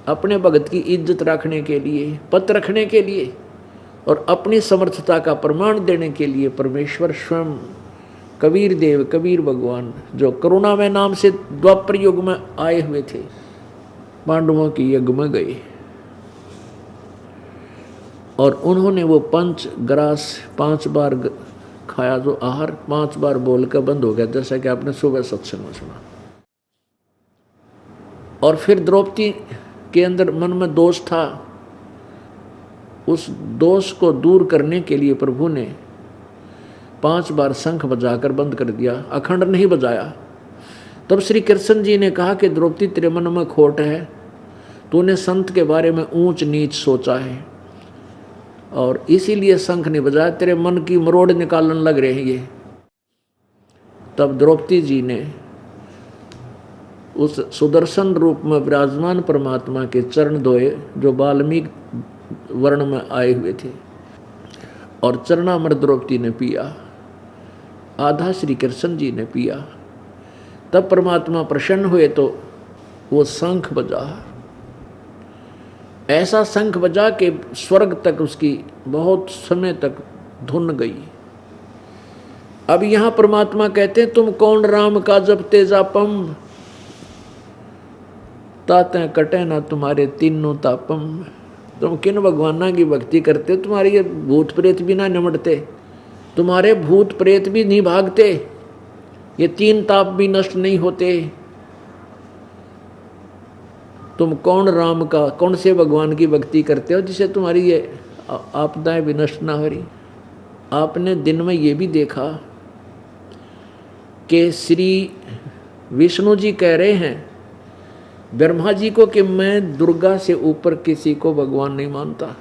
अपने भगत की इज्जत रखने के लिए, पत रखने के लिए और अपनी समर्थता का प्रमाण देने के लिए परमेश्वर स्वयं कबीर देव, कबीर भगवान, जो करुणा में नाम से द्वापर युग में आए हुए थे, पांडवों की यज्ञ में गए और उन्होंने वो पंच ग्रास 5 बार खाया, जो आहार 5 बार बोलकर बंद हो गया, जैसा कि आपने सुबह सत्संग में सुना। और फिर द्रौपदी के अंदर मन में दोष था, उस दोष को दूर करने के लिए प्रभु ने 5 बार शंख बजाकर बंद कर दिया, अखंड नहीं बजाया। तब श्री कृष्ण जी ने कहा कि द्रौपदी तेरे मन में खोट है, तूने संत के बारे में ऊंच नीच सोचा है और इसीलिए शंख नहीं बजाया, तेरे मन की मरोड़ निकालने लग रहे हैं ये। तब द्रौपदी जी ने उस सुदर्शन रूप में विराजमान परमात्मा के चरण धोए, जो वाल्मीकि वर्ण में आए हुए थे, और चरणामृत द्रौपदी ने पिया, आधा श्री कृष्ण जी ने पिया। तब परमात्मा प्रसन्न हुए तो वो शंख बजा, ऐसा शंख बजा कि स्वर्ग तक उसकी बहुत समय तक धुन गई। अब यहां परमात्मा कहते हैं, तुम कौन राम का जब तेजापम, ताते कटे ना तुम्हारे तीनों तापम। तुम किन भगवाना की भक्ति करते, तुम्हारे ये भूत प्रेत भी ना निमटते, तुम्हारे भूत प्रेत भी नहीं भागते, ये 3 ताप भी नष्ट नहीं होते। तुम कौन राम का, कौन से भगवान की भक्ति करते हो जिसे तुम्हारी ये आपदाएं भी नष्ट ना हो रही। आपने दिन में ये भी देखा कि श्री विष्णु जी कह रहे हैं ब्रह्मा जी को कि मैं दुर्गा से ऊपर किसी को भगवान नहीं मानता।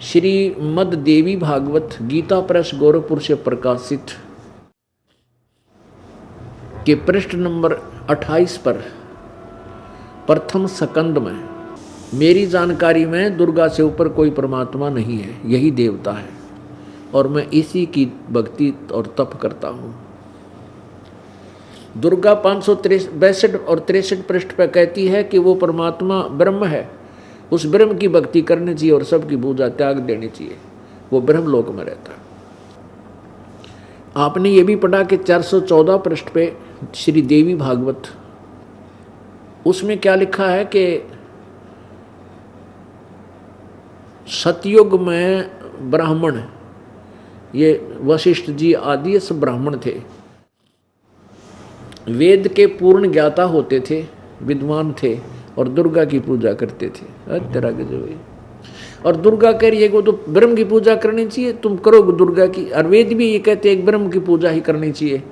श्री मद देवी भागवत गीता प्रेस गोरखपुर से प्रकाशित के पृष्ठ नंबर 28 पर प्रथम स्कंद में, मेरी जानकारी में दुर्गा से ऊपर कोई परमात्मा नहीं है, यही देवता है और मैं इसी की भक्ति और तप करता हूँ। दुर्गा 562 और 63 पृष्ठ पर कहती है कि वो परमात्मा ब्रह्म है, उस ब्रह्म की भक्ति करनी चाहिए और सबकी पूजा त्याग देनी चाहिए, वो ब्रह्म लोक में रहता है। आपने ये भी पढ़ा कि 414 पृष्ठ पे श्री देवी भागवत, उसमें क्या लिखा है कि सतयुग में ब्राह्मण, ये वशिष्ठ जी आदि सब ब्राह्मण थे, वेद के पूर्ण ज्ञाता होते थे, विद्वान थे और दुर्गा की पूजा करते थे। तेरा के जो और दुर्गा कह रही है वो तो ब्रह्म की पूजा करनी चाहिए, तुम करो दुर्गा की, और वेद भी ये कहते एक ब्रह्म की पूजा ही करनी चाहिए,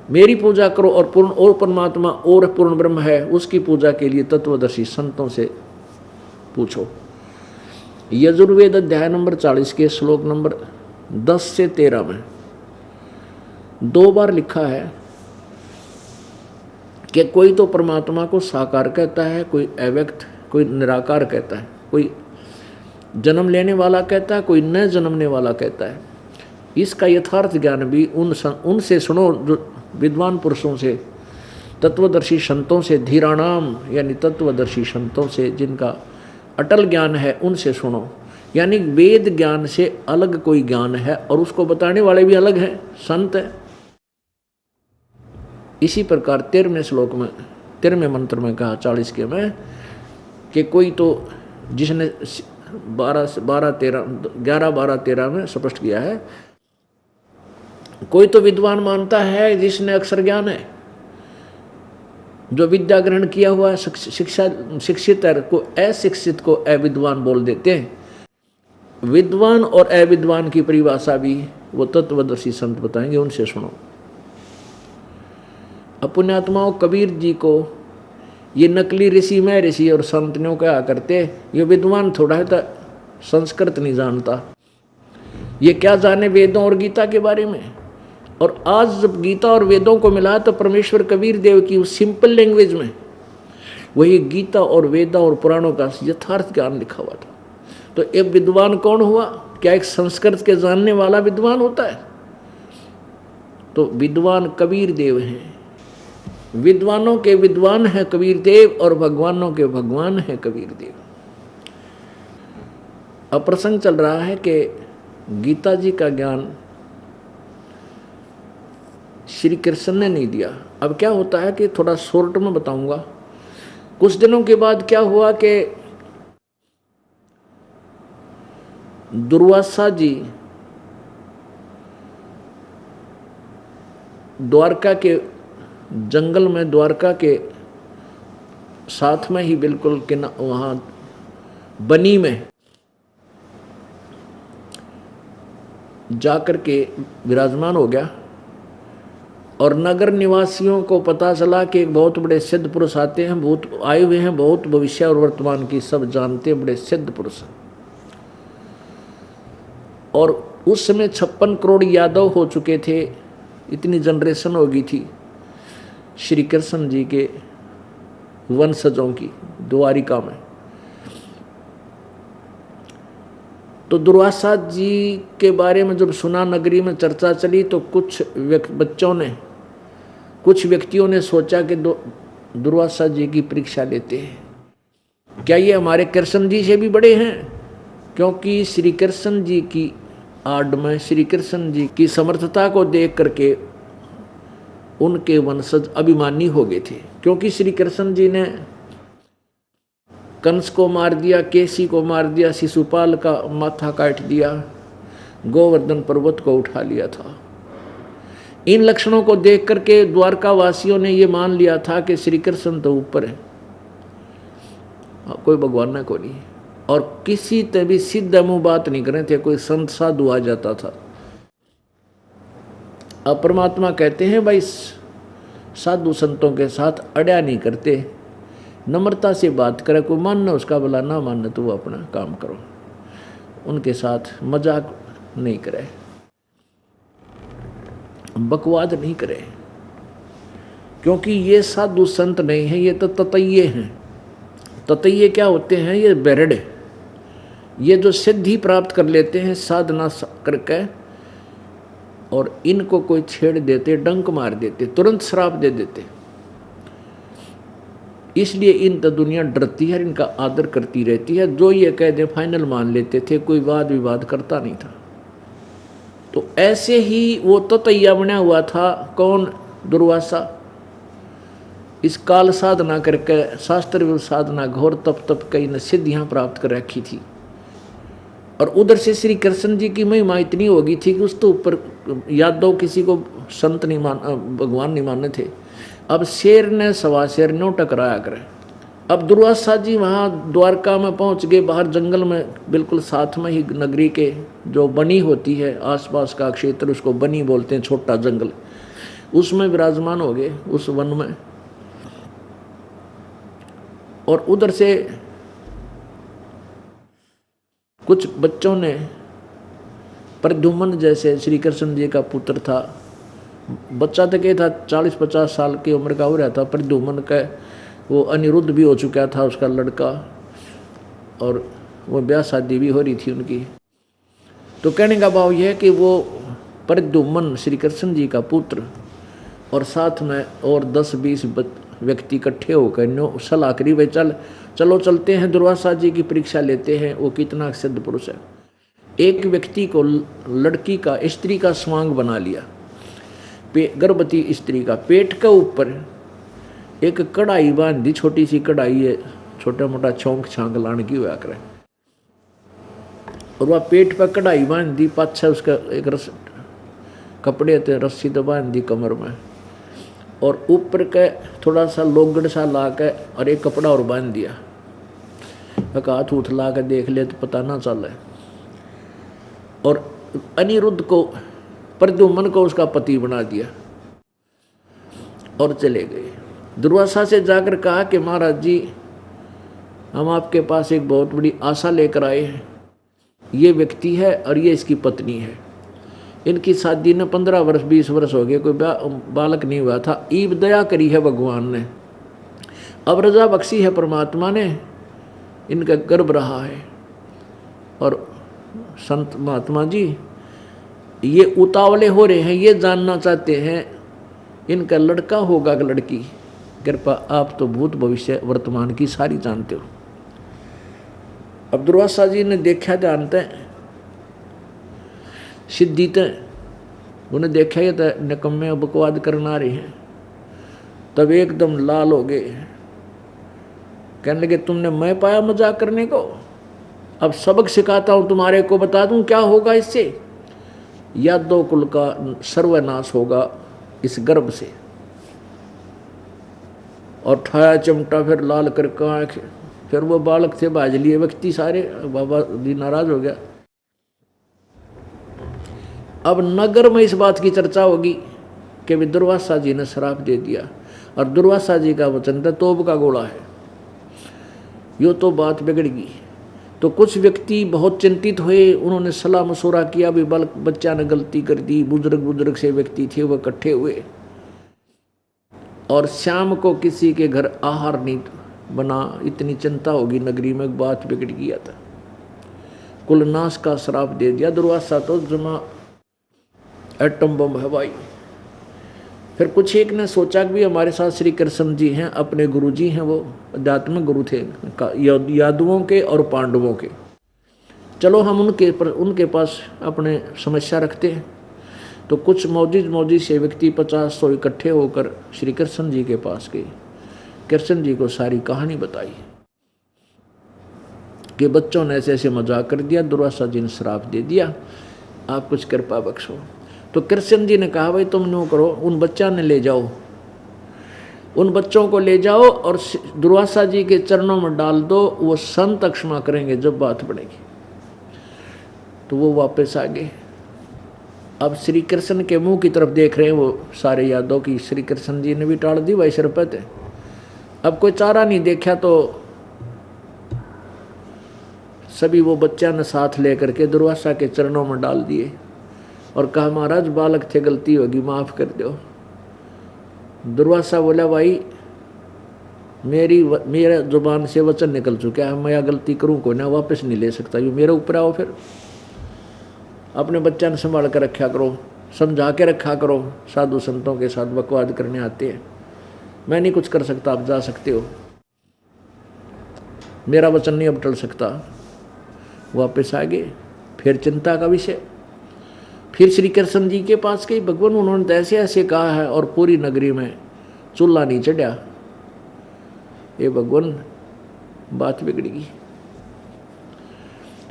मेरी पूजा करो और पूर्ण और परमात्मा और पूर्ण ब्रह्म है, उसकी पूजा के लिए तत्वदर्शी संतों से पूछो। यजुर्वेद अध्याय नंबर 40 के श्लोक नंबर 10 से 13 में 2 बार लिखा है कि कोई तो परमात्मा को साकार कहता है, कोई अव्यक्त, कोई निराकार कहता है, कोई जन्म लेने वाला कहता है, कोई न जन्मने वाला कहता है। इसका यथार्थ ज्ञान भी उनसे सुनो जो विद्वान पुरुषों से, तत्वदर्शी संतों से, धीराणाम यानी तत्वदर्शी संतों से जिनका अटल ज्ञान है, उनसे सुनो। यानी वेद ज्ञान से अलग कोई ज्ञान है और उसको बताने वाले भी अलग हैं, संत है। इसी प्रकार 13वें श्लोक में, 13वें मंत्र में कहा 40 के में कि कोई तो जिसने 11-12-13 में स्पष्ट किया है, कोई तो विद्वान मानता है जिसने अक्षर ज्ञान है, जो विद्या ग्रहण किया हुआ है, शिक्षित है, को अशिक्षित को अविद्वान बोल देते हैं। विद्वान और अविद्वान की परिभाषा भी वो तत्वदर्शी संत बताएंगे, उनसे सुनो। अपुण्यात्माओं कबीर जी को ये नकली ऋषि मैं ऋषि और संत ने कहा करते, ये विद्वान थोड़ा है तो संस्कृत नहीं जानता, ये क्या जाने वेदों और गीता के बारे में। और आज जब गीता और वेदों को मिला तो परमेश्वर कबीर देव की उस सिंपल लैंग्वेज में वही गीता और वेदा और पुराणों का यथार्थ ज्ञान लिखा हुआ था। तो एक विद्वान कौन हुआ? क्या एक संस्कृत के जानने वाला विद्वान होता है? तो विद्वान कबीर देव हैं। विद्वानों के विद्वान है कबीर देव और भगवानों के भगवान है कबीर देव। अब प्रसंग चल रहा है कि गीता जी का ज्ञान श्री कृष्ण ने नहीं दिया। अब क्या होता है कि थोड़ा शॉर्ट में बताऊंगा। कुछ दिनों के बाद क्या हुआ कि दुर्वासा जी द्वारका के जंगल में, द्वारका के साथ में ही बिल्कुल वहां बनी में जाकर के विराजमान हो गया। और नगर निवासियों को पता चला कि एक बहुत बड़े सिद्ध पुरुष आते हैं, बहुत आए हुए हैं, बहुत भविष्य और वर्तमान की सब जानते हैं, बड़े सिद्ध पुरुष। और उस समय 56 करोड़ यादव हो चुके थे, इतनी जनरेशन हो गई थी श्री कृष्ण जी के वंशजों की द्वारिका में। तो दुर्वासा जी के बारे में जब सुना, नगरी में चर्चा चली, तो कुछ व्यक्तियों ने सोचा कि दुर्वासा जी की परीक्षा लेते हैं, क्या ये हमारे कृष्ण जी से भी बड़े हैं? क्योंकि श्री कृष्ण जी की आड़ में, श्री कृष्ण जी की समर्थता को देख करके उनके वंशज अभिमानी हो गए थे। क्योंकि श्री कृष्ण जी ने कंस को मार दिया, केसी को मार दिया, शिशुपाल का माथा काट दिया, गोवर्धन पर्वत को उठा लिया था। इन लक्षणों को देख करके द्वारका वासियों ने ये मान लिया था कि श्री कृष्ण तो ऊपर है, कोई भगवान ना कोई नहीं। और किसी तरह भी सीधा मुंह बात नहीं कर रहे थे, कोई संत साधु आ जाता था। अब परमात्मा कहते हैं भाई साधु संतों के साथ अड़िया नहीं करते, नम्रता से बात करे, कोई मानना उसका भला, ना मानना तो वो अपना काम करो, उनके साथ मजाक नहीं करे, बकवाद नहीं करे। क्योंकि ये साधु संत नहीं है, ये तो ततैये हैं। ततैये क्या होते हैं? ये बेरड़े, ये जो सिद्धि प्राप्त कर लेते हैं साधना करके, और इनको कोई छेड़ देते, डंक मार देते, तुरंत श्राप दे देते। इसलिए इन तो दुनिया डरती है, इनका आदर करती रहती है। जो ये कह दे फाइनल मान लेते थे, कोई वाद विवाद करता नहीं था। तो ऐसे ही वो ततैया बना हुआ था। कौन? दुर्वासा। इस काल साधना करके, शास्त्र साधना, घोर तप कई न सिद्धियां प्राप्त कर रखी थी। और उधर से श्री कृष्ण जी की महिमा इतनी हो गई थी कि उस तो ऊपर यादव किसी को संत नहीं मान, भगवान नहीं मानने थे। अब शेर ने सवा शेर नो टकराया करे। अब दुर्वासा जी वहाँ द्वारका में पहुँच गए, बाहर जंगल में, बिल्कुल साथ में ही नगरी के जो बनी होती है, आसपास का क्षेत्र, उसको बनी बोलते हैं, छोटा जंगल, उसमें विराजमान हो गए, उस वन में। और उधर से कुछ बच्चों ने, प्रद्युम्न जैसे श्री कृष्ण जी का पुत्र था, बच्चा तक ये था 40-50 साल की उम्र का हो रहा था। प्रद्युम्न का वो अनिरुद्ध भी हो चुका था, उसका लड़का, और वो ब्याह शादी भी हो रही थी उनकी। तो कहने का भाव यह है कि वो प्रद्युम्न श्री कृष्ण जी का पुत्र और साथ में और 10-20 व्यक्ति इकट्ठे होकर सलाह करी, भाई चलो चलते हैं, दुर्वासा जी की परीक्षा लेते हैं, वो कितना सिद्ध पुरुष है। एक व्यक्ति को लड़की का, स्त्री का स्वांग बना लिया, गर्भवती स्त्री का, पेट के ऊपर एक कढ़ाई बांध दी, छोटी सी कढ़ाई है, छोटा मोटा छौंक छांक लाने की हुआ करे, और वह पेट पर कढ़ाई बांध दी, पाछा उसका एक कपड़े थे, रस्सी तो बांध दी कमर में, और ऊपर के थोड़ा सा लोगड़ सा ला के और एक कपड़ा और बांध दिया। एक हाथ उठ ला के देख ले तो पता ना चले। और अनिरुद्ध को, प्रद्युम्न को उसका पति बना दिया और चले गए। दुर्वासा से जाकर कहा कि महाराज जी, हम आपके पास एक बहुत बड़ी आशा लेकर आए हैं। ये व्यक्ति है और ये इसकी पत्नी है, इनकी शादी ने 15 वर्ष 20 वर्ष हो गए, कोई बालक नहीं हुआ था। ईब दया करी है भगवान ने, अब रजा बख्शी है परमात्मा ने, इनका गर्भ रहा है। और संत महात्मा जी ये उतावले हो रहे हैं, ये जानना चाहते हैं इनका लड़का होगा कि लड़की। कृपा आप तो भूत भविष्य वर्तमान की सारी जानते हो। अब दुर्वासा जी ने देखा जानते सिद्धि तय उन्हें देखा ये तो निकम्मे बकवाद करना रहे हैं। तब एकदम लाल हो गए, कहने लगे तुमने मैं पाया मजाक करने को, अब सबक सिखाता हूं तुम्हारे को, बता दूं क्या होगा इससे। यादव कुल का सर्वनाश होगा इस गर्भ से। और ठाया चिमटा फिर लाल करके आंख, फिर वो बालक थे बाज लिए व्यक्ति सारे, बाबा जी नाराज हो गया। अब नगर में इस बात की चर्चा होगी कि भी दुर्वासा जी ने श्राप दे दिया, और दुर्वासा जी का वचन था तोप का गोला है, यो तो बात बिगड़गी। तो कुछ व्यक्ति बहुत चिंतित हुए, उन्होंने सलाह मशुरा किया भी बच्चा ने गलती कर दी। बुजुर्ग से व्यक्ति थे वो इकट्ठे हुए, और शाम को किसी के घर आहार नहीं बना, इतनी चिंता होगी नगरी में, बात बिगड़ गया था। कुलनाश का श्राप दे दिया। दुर्वासा तो जमा एटम बम है भाई। फिर कुछ एक ने सोचा कि भी हमारे साथ श्री कृष्ण जी हैं, अपने गुरु जी हैं, वो आध्यात्मिक गुरु थे यादवों के और पांडवों के, चलो हम उनके पास अपने समस्या रखते हैं। तो कुछ मौजी से व्यक्ति 50-100 इकट्ठे होकर श्री कृष्ण जी के पास गए। कृष्ण जी को सारी कहानी बताई कि बच्चों ने ऐसे ऐसे मजाक कर दिया, दुर्वासा जी ने श्राप दे दिया, आप कुछ कृपा बख्शो। तो कृष्ण जी ने कहा भाई तुम नो करो, उन बच्चा ने ले जाओ, उन बच्चों को ले जाओ और दुर्वासा जी के चरणों में डाल दो, वो संत क्षमा करेंगे जब बात बढ़ेगी। तो वो वापस आ गए। अब श्री कृष्ण के मुंह की तरफ देख रहे हैं वो सारे यादव की, श्री कृष्ण जी ने भी टाल दी भाई शरपत है। अब कोई चारा नहीं देखा तो सभी वो बच्चा ने साथ लेकर के दुर्वासा के चरणों में डाल दिए और कहा महाराज बालक थे, गलती होगी माफ कर दो। दुर्वासा बोला भाई मेरे जुबान से वचन निकल चुका है, मैं गलती करूं को ना वापस नहीं ले सकता, ये मेरे ऊपर आओ। फिर अपने बच्चा ने संभाल कर रखा करो, समझा के रखा करो। साधु संतों के साथ बकवाद करने आते हैं, मैं नहीं कुछ कर सकता, आप जा सकते हो, मेरा वचन नहीं अब टल सकता। वापस आ गए। फिर चिंता का विषय, फिर श्री कृष्ण जी के पास गई, भगवान उन्होंने तो ऐसे ऐसे कहा है और पूरी नगरी में चूल्हा नहीं चढ़ा। ये भगवान बात बिगड़ेगी।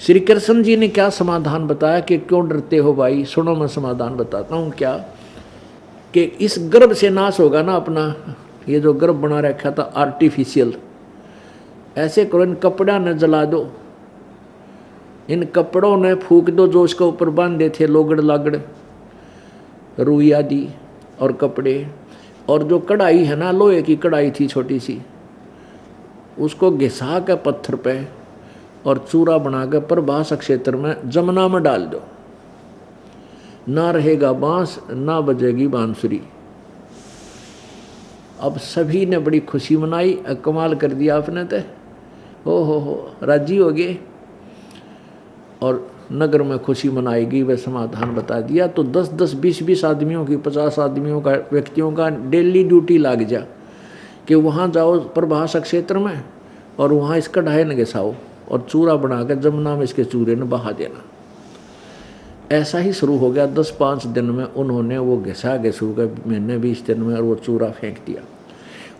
श्री कृष्ण जी ने क्या समाधान बताया कि क्यों डरते हो भाई, सुनो मैं समाधान बताता हूँ। क्या कि इस गर्भ से नाश होगा ना अपना, ये जो गर्भ बना रखा था आर्टिफिशियल, ऐसे करो इन कपड़ा न जला दो, इन कपड़ों ने फूक दो जो उसके ऊपर बांधे थे लोगड़ लागड़ रुई आदि और कपड़े, और जो कढ़ाई है ना लोहे की कढ़ाई थी छोटी सी, उसको घिसा के पत्थर पे और चूरा बना के प्रभास क्षेत्र में जमुना में डाल दो, ना रहेगा बांस ना बजेगी बांसुरी। अब सभी ने बड़ी खुशी मनाई, कमाल कर दिया आपने तो, हो राजी हो गए और नगर में खुशी मनाएगी, वह समाधान बता दिया। तो 10-10, 20-20 आदमियों की, 50 आदमियों का, व्यक्तियों का डेली ड्यूटी लग जा कि वहाँ जाओ प्रभास क्षेत्र में और वहाँ इस कढ़ाई न घिसाओ और चूरा बनाकर जमुना में इसके चूरे ने बहा देना। ऐसा ही शुरू हो गया। 10-5 दिन में उन्होंने वो घिसा घिसू के महीने 20 दिन में और वो चूरा फेंक दिया।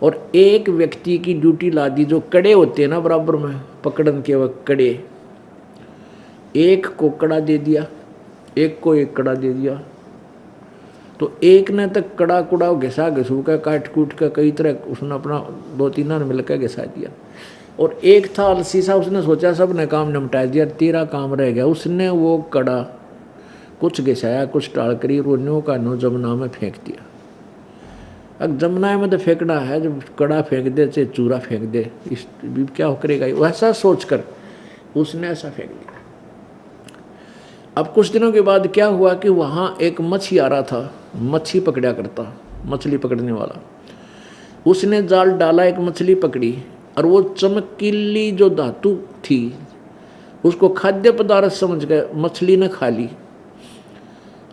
और एक व्यक्ति की ड्यूटी ला दी, जो कड़े होते हैं ना बराबर में पकड़न के वक्त कड़े, एक को कड़ा दे दिया, एक को एक कड़ा दे दिया। तो एक ने तक कड़ा कुड़ा घिसा घिसू का काट कूट का कई तरह उसने अपना 2-3 ने मिलकर घिसा दिया। और एक था अलसी सा, उसने सोचा सब ने काम निपटा दिया, तेरा काम रह गया। उसने वो कड़ा कुछ घिसाया कुछ टाल करी रोनियों का नो जमुना में फेंक दिया। अब जमुना में तो फेंकना है, जब कड़ा फेंक दे चाहे चूरा फेंक दे, इस क्या करेगा, वैसा सोचकर उसने ऐसा फेंक दिया। अब कुछ दिनों के बाद क्या हुआ कि वहाँ एक मच्छी आ रहा था, मच्छी पकड़ा करता, मछली पकड़ने वाला। उसने जाल डाला, एक मछली पकड़ी और वो चमकीली जो धातु थी उसको खाद्य पदार्थ समझ गए, मछली ने खा ली।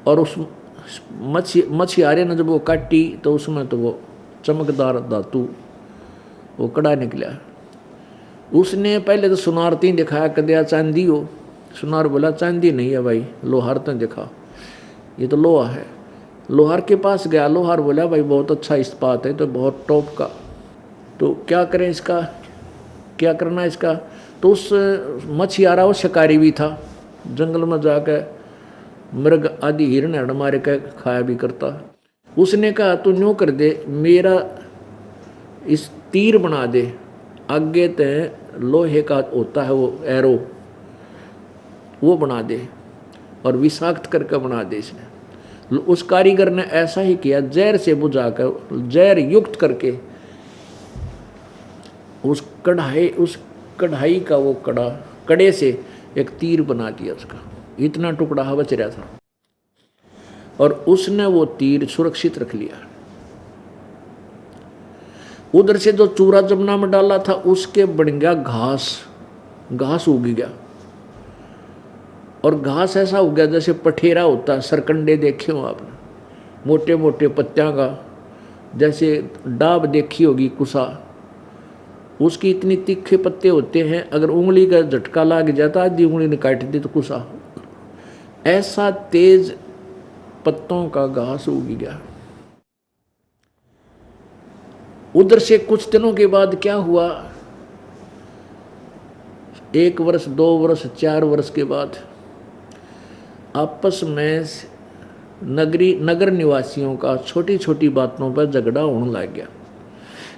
और उस मछियारे ने जब वो काटी तो उसमें तो वो चमकदार धातु वो कड़ा निकला। उसने पहले तो सुनार तीन दिखाया, कदया चांदी हो। सुनार बोला चांदी नहीं है भाई, लोहार तो दिखा, ये तो लोहा है। लोहार के पास गया, लोहार बोला भाई बहुत अच्छा इस्पात है, तो बहुत टॉप का, तो क्या करें इसका, क्या करना इसका। तो उस मछियारा वो शिकारी भी था, जंगल में जाकर मृग आदि हिरण हरण मारे के खाया भी करता। उसने कहा तू न्यों कर दे, मेरा इस तीर बना दे, आगे ते लोहे का होता है वो एरो, वो बना दे और विषाक्त करके बना दे। इसने उस कारीगर ने ऐसा ही किया, जहर से बुझाकर जहर युक्त करके उस कढ़ाई का वो कड़े से एक तीर बना दिया उसका, इतना टुकड़ा बच रहा था, और उसने वो तीर सुरक्षित रख लिया। उधर से जो चूरा जमुना में डाला था उसके बन गया घास उग गया, और घास ऐसा उग गया जैसे पठेरा होता है, सरकंडे देखे हो आपने, मोटे मोटे पत्तियां का, जैसे डाब देखी होगी कुसा, उसकी इतनी तीखे पत्ते होते हैं, अगर उंगली का झटका लग जाता आधी उंगली ने काट दी तो कुसा, ऐसा तेज पत्तों का घास उग गया। उधर से कुछ दिनों के बाद क्या हुआ, 1 वर्ष 2 वर्ष 4 वर्ष के बाद आपस में नगर निवासियों का छोटी छोटी बातों पर झगड़ा होने लग गया।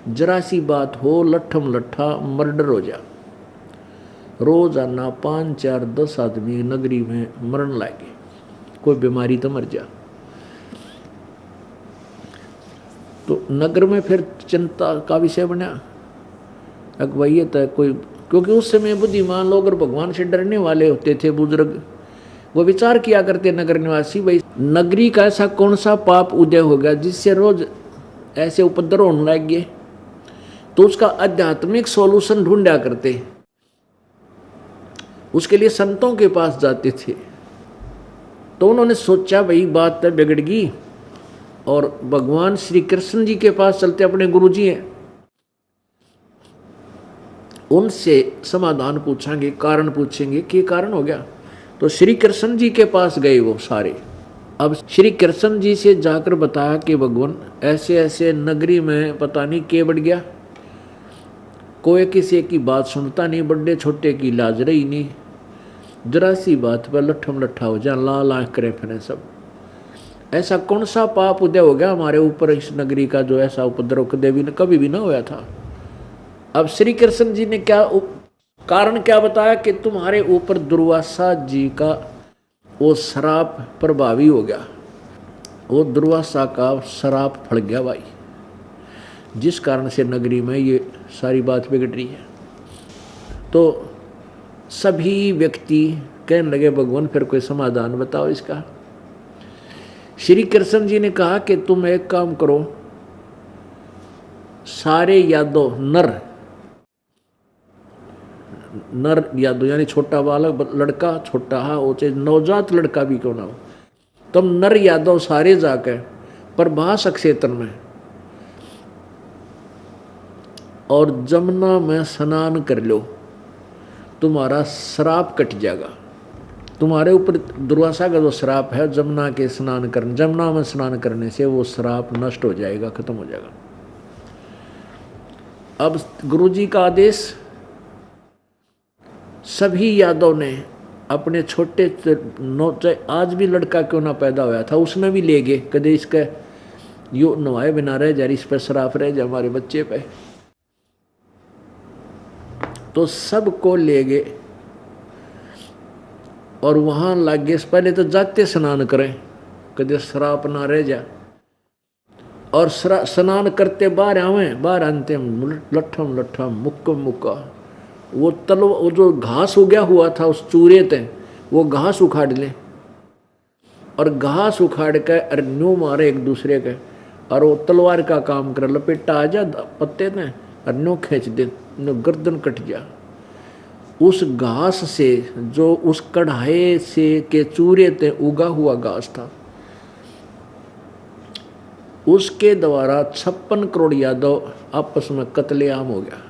जरा सी बात हो लट्ठम लट्ठा मर्डर हो जा, रोजाना 5 4 10 आदमी नगरी में मरण लगे, कोई बीमारी तो मर जा। तो नगर में फिर चिंता का विषय बना, अगवैयत है कोई, क्योंकि उस समय बुद्धिमान लोग और भगवान से डरने वाले होते थे बुजुर्ग, वो विचार किया करते नगर निवासी, भाई नगरी का ऐसा कौन सा पाप उदय हो गया जिससे रोज ऐसे उपद्रव होने लग गए, तो उसका आध्यात्मिक सॉल्यूशन ढूंढा करते, उसके लिए संतों के पास जाते थे। तो उन्होंने सोचा भाई बात तो बिगड़ गई, और भगवान श्री कृष्ण जी के पास चलते, अपने गुरु जी हैं, उनसे समाधान पूछेंगे, कारण पूछेंगे कि कारण हो गया। तो श्री कृष्ण जी के पास गए वो सारे। अब श्री कृष्ण जी से जाकर बताया कि भगवान ऐसे ऐसे नगरी में पता नहीं क्या बढ़ गया, कोई किसी की बात सुनता नहीं, बड़े छोटे की लाज रही नहीं, जरा सी बात पर लट्ठम लट्ठा हो जाए, लाल आंख करे फिर सब। ऐसा कौन सा पाप उदय हो गया हमारे ऊपर इस नगरी का, जो ऐसा उपद्रव कभी भी ना हुआ था। अब श्री कृष्ण जी ने कारण क्या बताया कि तुम्हारे ऊपर दुर्वासा जी का वो श्राप प्रभावी हो गया, वो दुर्वासा का श्राप फड़ गया भाई, जिस कारण से नगरी में ये सारी बात बिगड़ रही है। तो सभी व्यक्ति कहने लगे भगवान फिर कोई समाधान बताओ इसका। श्री कृष्ण जी ने कहा कि तुम एक काम करो, सारे यादव नर यादव यानी छोटा बालक लड़का, छोटा हा हो चाहे नवजात लड़का भी क्यों ना हो, तुम नर यादव सारे जाकर प्रभास क्षेत्र में और जमुना में स्नान कर लो, तुम्हारा श्राप कट जाएगा। तुम्हारे ऊपर दुर्वासा का जो श्राप है, जमुना में स्नान करने से वो श्राप नष्ट हो जाएगा, खत्म हो जाएगा। अब गुरुजी का आदेश, सभी यादव ने अपने छोटे चाहे आज भी लड़का क्यों ना पैदा होया था उसमें भी ले गए, कदे इसका यो नवाए बिना रह जा, इस पर श्राप रह जा हमारे बच्चे पे, तो सबको ले गए और वहां लागे। पहले तो जाते स्नान करें, कदे श्राप ना रह जा, और स्नान करते बाहर आते लट्ठम मुक्का वो जो घास उगया हुआ था उस चूरे ते, वो घास उखाड़ ले, और घास उखाड़ के और न्यू मारे एक दूसरे के, और वो तलवार का काम कर, लपेटा आ जा पत्ते ने और न्यू खींच दे, न्यू गर्दन कट जा। उस घास से जो उस कढ़ाई से के चूरे ते उगा हुआ घास था, उसके द्वारा 56 करोड़ यादव आपस में कत्लेआम हो गया।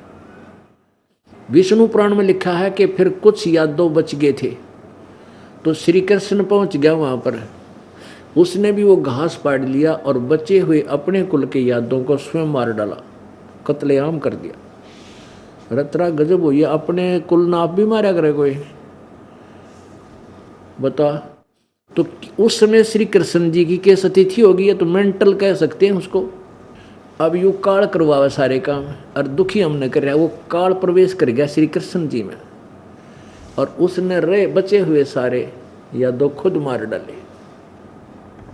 विष्णु पुराण में लिखा है कि फिर कुछ यादव बच गए थे, तो श्री कृष्ण पहुंच गया वहां पर। उसने भी वो घास पाड़ लिया और बचे हुए अपने कुल के यादवों को स्वयं मार डाला, कत्लेआम कर दिया। रतरा गजब हुई, अपने कुल ना आप भी मारा करे कोई, बता। तो उस समय श्री कृष्ण जी की कैसी तिथि होगी, ये तो मेंटल कह सकते हैं उसको। अब यू काल करवावे सारे काम और दुखी हमने कर रहा है, वो काल प्रवेश कर गया श्री कृष्ण जी में और उसने रहे बचे हुए सारे यादव खुद मार डाले।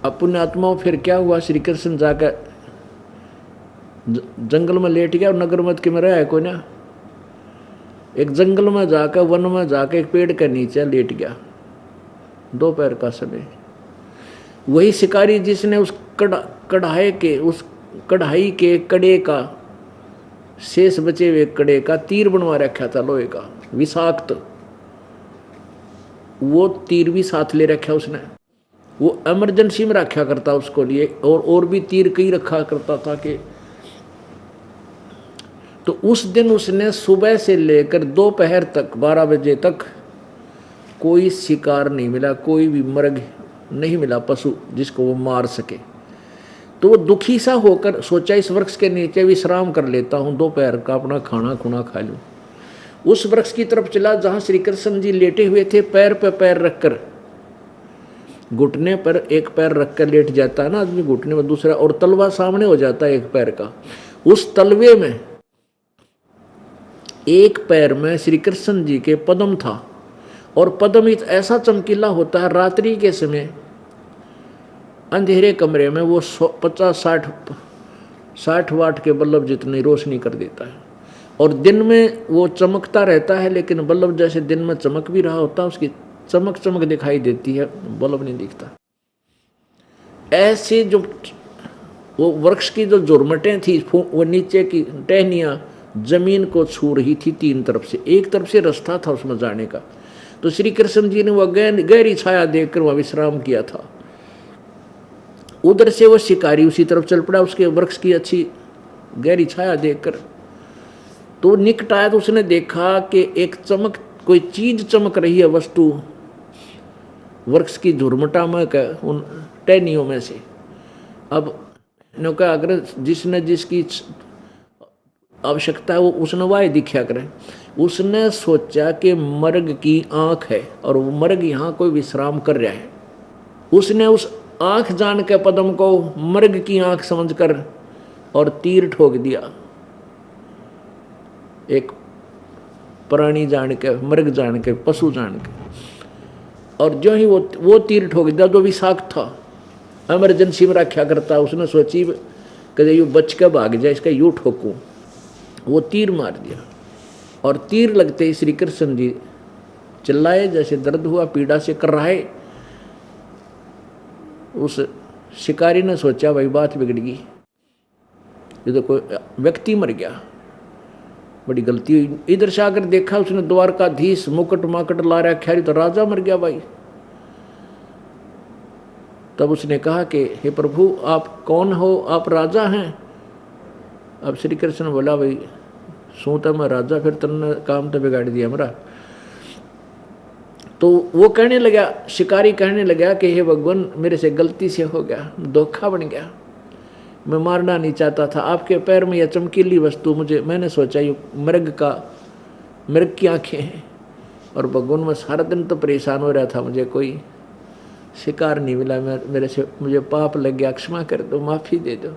अब पुण्यात्माओं फिर क्या हुआ, श्री कृष्ण जाकर जंगल में लेट गया और नगर मत के में रहा है कोई ना। एक जंगल में जाकर, वन में जाकर एक पेड़ के नीचे लेट गया, दोपहर का समय। वही शिकारी जिसने उस कढ़ाई के कड़े का, शेष बचे हुए कड़े का तीर बनवा रखा था लोहे का विषाक्त, वो तीर भी साथ ले रखा उसने। वो इमरजेंसी में रखा करता उसको लिए, और भी तीर कई रखा करता था कि। तो उस दिन उसने सुबह से लेकर दोपहर तक 12 बजे तक कोई शिकार नहीं मिला, कोई भी मृग नहीं मिला, पशु जिसको वो मार सके। तो वो दुखी सा होकर सोचा इस वृक्ष के नीचे विश्राम कर लेता हूँ, दोपहर का अपना खाना खुना खा लूँ। उस वृक्ष की तरफ चला जहाँ श्री कृष्ण जी लेटे हुए थे, पैर पे पैर रखकर, घुटने पर एक पैर रखकर लेट जाता है ना आदमी, घुटने में दूसरा, और तलवा सामने हो जाता है एक पैर का। उस तलवे में एक पैर में श्री कृष्ण जी के पद्म था, और पद्म ऐसा चमकीला होता है, रात्रि के समय अंधेरे कमरे में वो 50-60 वाट के बल्ब जितनी रोशनी कर देता है, और दिन में वो चमकता रहता है, लेकिन बल्ब जैसे दिन में चमक भी रहा होता है, उसकी चमक दिखाई देती है, बल्ब नहीं दिखता। ऐसे जो वो वृक्ष की जो झुरमटें थी, वो नीचे की टहनियाँ जमीन को छू रही थी तीन तरफ से, एक तरफ से रास्ता था उसमें जाने का। तो श्री कृष्ण जी ने वह गहरी छाया देखकर वह विश्राम किया था। उधर से वो शिकारी उसी तरफ चल पड़ा, उसके वृक्ष की अच्छी गहरी छाया देखकर। तो निकट आया तो उसने देखा कि एक कोई चीज चमक रही है, वस्तु वृक्ष की झुरमुटा में उन टहनियों में से। अब कहा अगर जिसने जिसकी आवश्यकता है वो उसने वाय दिखा करे। उसने सोचा कि मर्ग की आंख है और वो मर्ग यहाँ कोई विश्राम कर रहा है। उसने उस आंख जान के पद्म को मर्ग की आंख समझकर और तीर ठोक दिया, एक प्राणी जान के, मर्ग जान के, पशु जान के। और जो ही वो तीर ठोक दिया जो विषाक्त था, इमरजेंसी में रखा करता, उसने सोची कि यू बच के भाग जाए, इसका यू ठोकूं। वो तीर मार दिया और तीर लगते ही श्री कृष्ण जी चिल्लाए, जैसे दर्द हुआ, पीड़ा से कर रहा है। उस शिकारी ने सोचा भाई बात बिगड़ गई, ये तो कोई व्यक्ति मर गया, बड़ी गलती हुई। इधर से आकर देखा उसने द्वारकाधीश मुकुट माकट ला रखा है, तो राजा मर गया भाई। तब उसने कहा कि हे प्रभु आप कौन हो, आप राजा हैं? अब श्री कृष्ण बोला भाई सोता मैं राजा, फिर तुमने काम तो बिगाड़ दिया मेरा। तो वो कहने लगा, शिकारी कहने लगा कि हे भगवान मेरे से गलती से हो गया, धोखा बन गया, मैं मारना नहीं चाहता था। आपके पैर में यह चमकीली वस्तु मैंने सोचा ये मृग की आंखें हैं, और भगवान मैं सारा दिन तो परेशान हो रहा था, मुझे कोई शिकार नहीं मिला, मुझे पाप लग गया, क्षमा कर दो, माफी दे दो।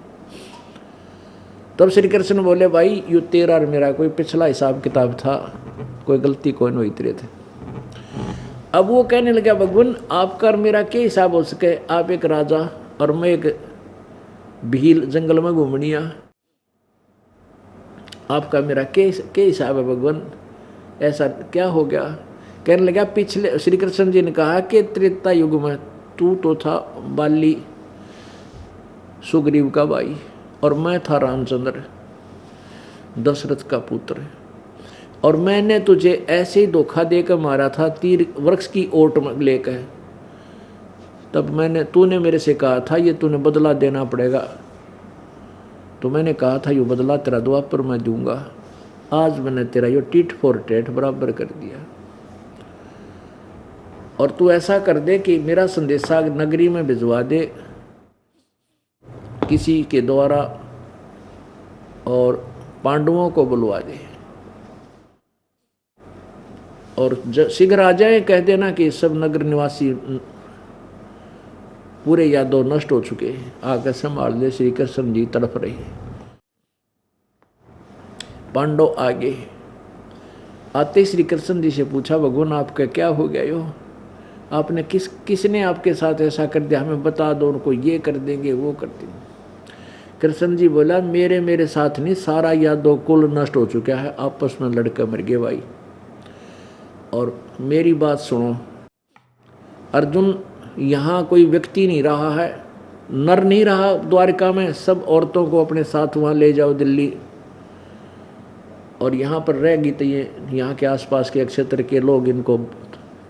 तब श्री कृष्ण बोले भाई यू तेरा और मेरा कोई पिछला हिसाब किताब था, कोई गलती कोई नहीं हुई थे। अब वो कहने लगा भगवान आपका और मेरा क्या हिसाब हो सके, आप एक राजा और मैं एक भील जंगल में घूमनिया, आपका मेरा क्या हिसाब है भगवान, ऐसा क्या हो गया? कहने लगा पिछले, श्री कृष्ण जी ने कहा कि त्रेता युग में तू तो था बाली सुग्रीव का भाई, और मैं था रामचंद्र दशरथ का पुत्र, और मैंने तुझे ऐसे ही धोखा देकर मारा था तीर वृक्ष की ओट में लेकर। तब तूने मेरे से कहा था ये तूने बदला देना पड़ेगा, तो मैंने कहा था यो बदला तेरा द्वापर मैं दूंगा, आज मैंने तेरा यो टिट फॉर टेट बराबर कर दिया। और तू ऐसा कर दे कि मेरा संदेशा नगरी में भिजवा दे किसी के द्वारा, और पांडवों को बुलवा दे, और शीघ्र आ जाए। कह देना कि सब नगर निवासी पूरे यादव नष्ट हो चुके हैं, आकर संभाल ले, श्री कृष्ण जी तड़प रहे। पांडव आगे आते श्री कृष्ण जी से पूछा, भगवान आपका क्या हो गया यो, आपने किसने आपके साथ ऐसा कर दिया, हमें बता दो, उनको ये कर देंगे वो कर देंगे। कृष्ण जी बोला, मेरे साथ नहीं, सारा यादव कुल नष्ट हो चुका है, आपस में लड़के मर गए भाई। और मेरी बात सुनो, अर्जुन यहाँ कोई व्यक्ति नहीं रहा है, नर नहीं रहा द्वारका में, सब औरतों को अपने साथ वहाँ ले जाओ दिल्ली, और यहाँ पर रहेगी तो ये यहाँ के आसपास के क्षेत्र के लोग इनको